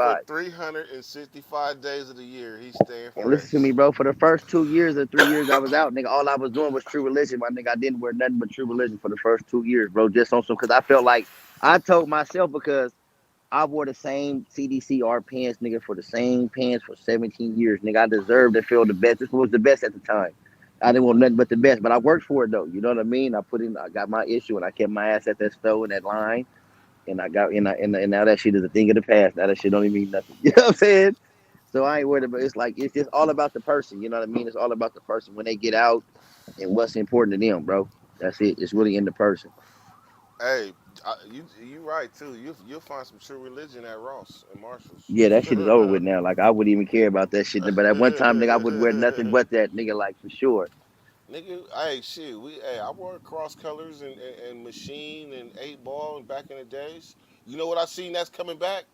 Speaker 1: For
Speaker 2: 365.
Speaker 1: 365 days of the year, he's staying
Speaker 2: And listen to me,
Speaker 1: fresh.
Speaker 2: bro. For the first 2 years or 3 years I was out, nigga, all I was doing was true religion. My nigga, I didn't wear nothing but true religion for the first 2 years, bro. Just on some because I felt like I told myself because I wore the same CDCR pants, nigga, for the same pants for 17 years. Nigga, I deserved to feel the best. This was the best at the time. I didn't want nothing but the best, but I worked for it though. You know what I mean? I got my issue, and I kept my ass at that store in that line, and I got, and now that shit is a thing of the past. Now that shit don't even mean nothing. You know what I'm saying? So I ain't worried about. It's like it's just all about the person. You know what I mean? It's all about the person when they get out and what's important to them, bro. That's it. It's really in the person.
Speaker 1: Hey, you right too. You'll find some true religion at Ross and Marshalls.
Speaker 2: Yeah, that shit is over with now. Like I wouldn't even care about that shit. But at one time, nigga, I would wear nothing but that, nigga, like for sure.
Speaker 1: Nigga, hey, shit, I wore cross colors and machine and 8 ball and back in the days. You know what I seen that's coming back?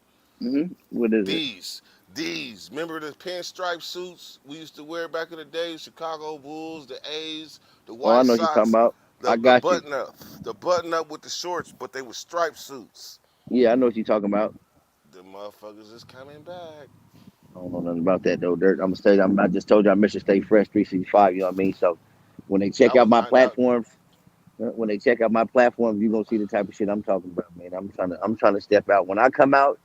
Speaker 2: What is it?
Speaker 1: These, these. Remember the pinstripe suits we used to wear back in the day? Chicago Bulls, the A's, the
Speaker 2: Oh, I
Speaker 1: White
Speaker 2: know what you're talking
Speaker 1: Sox,
Speaker 2: about.
Speaker 1: the
Speaker 2: I
Speaker 1: the
Speaker 2: got you.
Speaker 1: button up, the button up with the shorts, but they were striped suits.
Speaker 2: Yeah, I know what you're talking about.
Speaker 1: The motherfuckers is coming back.
Speaker 2: I don't know nothing about that though, Dirt. I'm gonna say I just told you I'm Mr. Stay Fresh 365. You know what I mean? So when they check
Speaker 1: That
Speaker 2: out
Speaker 1: was
Speaker 2: my
Speaker 1: I that.
Speaker 2: platforms, when they check out my platforms, you gonna see the type of shit I'm talking about, man. I'm trying to step out. When I come out,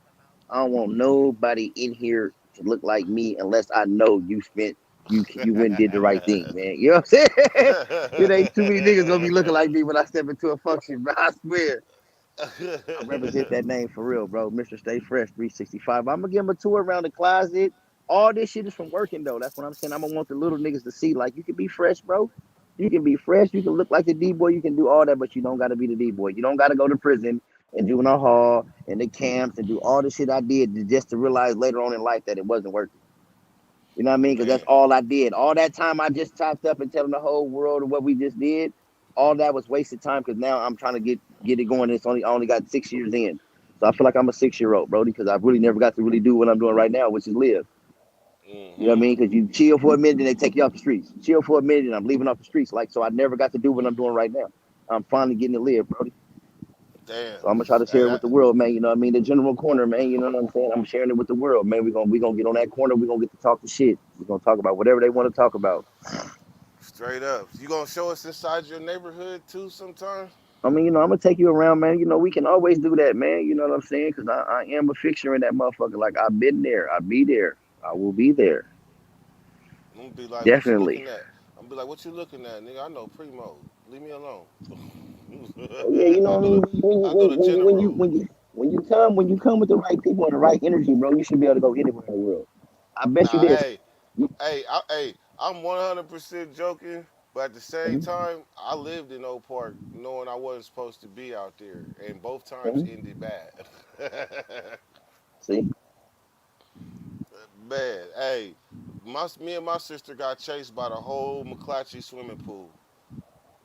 Speaker 2: I don't want nobody in here to look like me unless I know you went and did the right thing, man. You know what I'm saying? It ain't too many niggas gonna be looking like me when I step into a function, bro. I swear. I represent that name for real, bro. Mr. Stay Fresh 365. I'm gonna give him a tour around the closet. All this shit is from working though. That's what I'm saying. I'm gonna want the little niggas to see, like, you can be fresh, bro. You can be fresh. You can look like the D boy. You can do all that, but you don't gotta be the D boy. You don't gotta go to prison and juvenile hall and the camps and do all the shit I did just to realize later on in life that it wasn't worth it. You know what I mean? Because that's
Speaker 1: Man,
Speaker 2: all I did. All that time I just typed up and telling the whole world of what we just did. All that was wasted time because now I'm trying to get it going. I only got 6 years in, so I feel like I'm a 6 year old, Brody, because I've really never got to really do what I'm doing right now, which is live. You know what I
Speaker 1: mm-hmm.
Speaker 2: mean? Because you chill for a minute and they take you off the streets. Chill for a minute and I'm leaving off the streets. Like, so I never got to do what I'm doing right now. I'm finally getting to live, Brody.
Speaker 1: Damn.
Speaker 2: So I'm gonna try to share
Speaker 1: Hey,
Speaker 2: it with the world, man. You know what I mean? The general corner, man. You know what I'm saying? I'm sharing it with the world, man. We gonna get on that corner. We gonna get to talk the shit. We're gonna talk about whatever they want to talk about.
Speaker 1: straight up. You gonna show us inside your neighborhood too sometime?
Speaker 2: I mean, I'm gonna take you around, man. We can always do that, man. You know what I'm saying? Because I am a fixture in that motherfucker. Like I've been there, I'll be there, I will be there,
Speaker 1: I'm gonna be like, what you
Speaker 2: definitely.
Speaker 1: looking at? I'm gonna be like, what you looking at, nigga? I know Primo. Leave me alone.
Speaker 2: Oh yeah, you know
Speaker 1: I
Speaker 2: what I
Speaker 1: know
Speaker 2: mean.
Speaker 1: the I know the general.
Speaker 2: When you come with the right people and the right energy, bro, you should be able to go anywhere in the world. I bet you
Speaker 1: Now,
Speaker 2: this.
Speaker 1: I'm 100% joking, but at the same
Speaker 2: Mhm,
Speaker 1: time, I lived in Oak Park knowing I wasn't supposed to be out there, and both times
Speaker 2: mhm.
Speaker 1: ended bad.
Speaker 2: See,
Speaker 1: Man, hey, me and my sister got chased by the whole McClatchy swimming pool.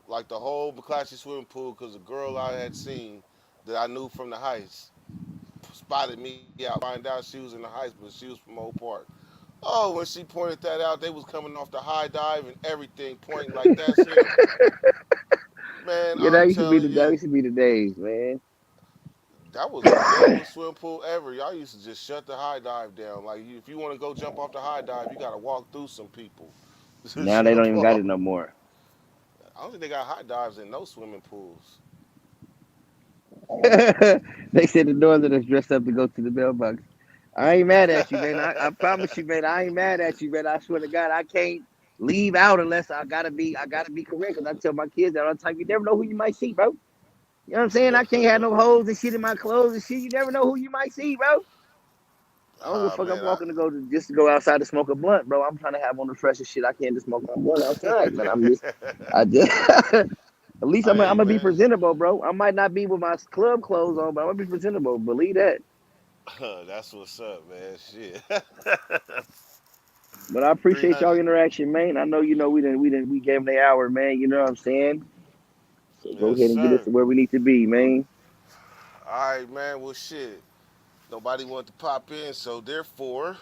Speaker 1: Like the whole McClatchy swimming pool, because a girl I had seen that I knew from the heights spotted me out. Find out she was in the heights, but she was from Oak Park. Oh, when she pointed that out, they was coming off the high dive and everything, pointing like that's him. Man,
Speaker 2: yeah,
Speaker 1: I'm telling
Speaker 2: that
Speaker 1: you,
Speaker 2: used to be the days, man.
Speaker 1: that was the gangest swimming pool ever. Y'all used to just shut the high dive down. Like, if you want to go jump off the high dive, you got to walk through some people.
Speaker 2: Now they don't
Speaker 1: Jump
Speaker 2: even got
Speaker 1: off.
Speaker 2: it no more.
Speaker 1: I don't think they got high dives in no swimming pools.
Speaker 2: They said the Northerners dressed up to go to the mailbox. I ain't mad at you, man. I promise you, man. I ain't mad at you, man. I swear to God, I can't leave out unless I gotta be correct. Cause I tell my kids that all the time. You never know who you might see, bro. You know what I'm saying? I can't have no holes and shit in my clothes and shit. You never know who you might see, bro. I don't give a
Speaker 1: Ah,
Speaker 2: fuck. I'm
Speaker 1: man, I,
Speaker 2: walking to go to just to go outside to smoke a blunt, bro. I'm trying to have on the freshest shit I can to smoke my blunt outside, man. I just at least I'm
Speaker 1: hey,
Speaker 2: gonna be
Speaker 1: man,
Speaker 2: presentable, bro. I might not be with my club clothes on, but I'm gonna be presentable. Believe that.
Speaker 1: that's what's up, man. Shit,
Speaker 2: But I
Speaker 1: three
Speaker 2: appreciate y'all
Speaker 1: hundred.
Speaker 2: interaction, man. I know we gave them the hour, man. You know what I'm saying? So go
Speaker 1: Yes,
Speaker 2: ahead and get us
Speaker 1: sir.
Speaker 2: to where we need to be, man.
Speaker 1: All right, man. Well, shit. Nobody wanted to pop in, so therefore,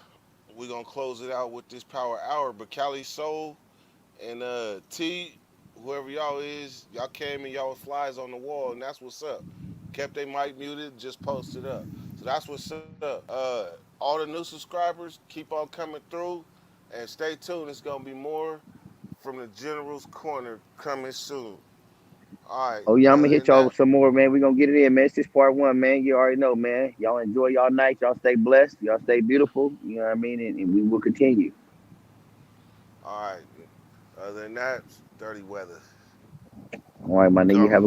Speaker 1: we're gonna close it out with this power hour. But Cali Soul and T, whoever y'all is, y'all came and y'all was flies on the wall, and that's what's up. Kept their mic muted, just posted up. So that's what's up. All the new subscribers, keep on coming through, and stay tuned. It's gonna be more from the General's Corner coming soon. All right.
Speaker 2: Oh yeah, I'm gonna
Speaker 1: Other
Speaker 2: hit
Speaker 1: than
Speaker 2: y'all
Speaker 1: that,
Speaker 2: with some more, man. We gonna get it in, man. It's just part 1, man. You already know, man. Y'all enjoy y'all night. Y'all stay blessed. Y'all stay beautiful. You know what I mean? And we will continue.
Speaker 1: all right. Other than that, dirty weather
Speaker 2: All right, my nigga. You have
Speaker 1: gone.
Speaker 2: a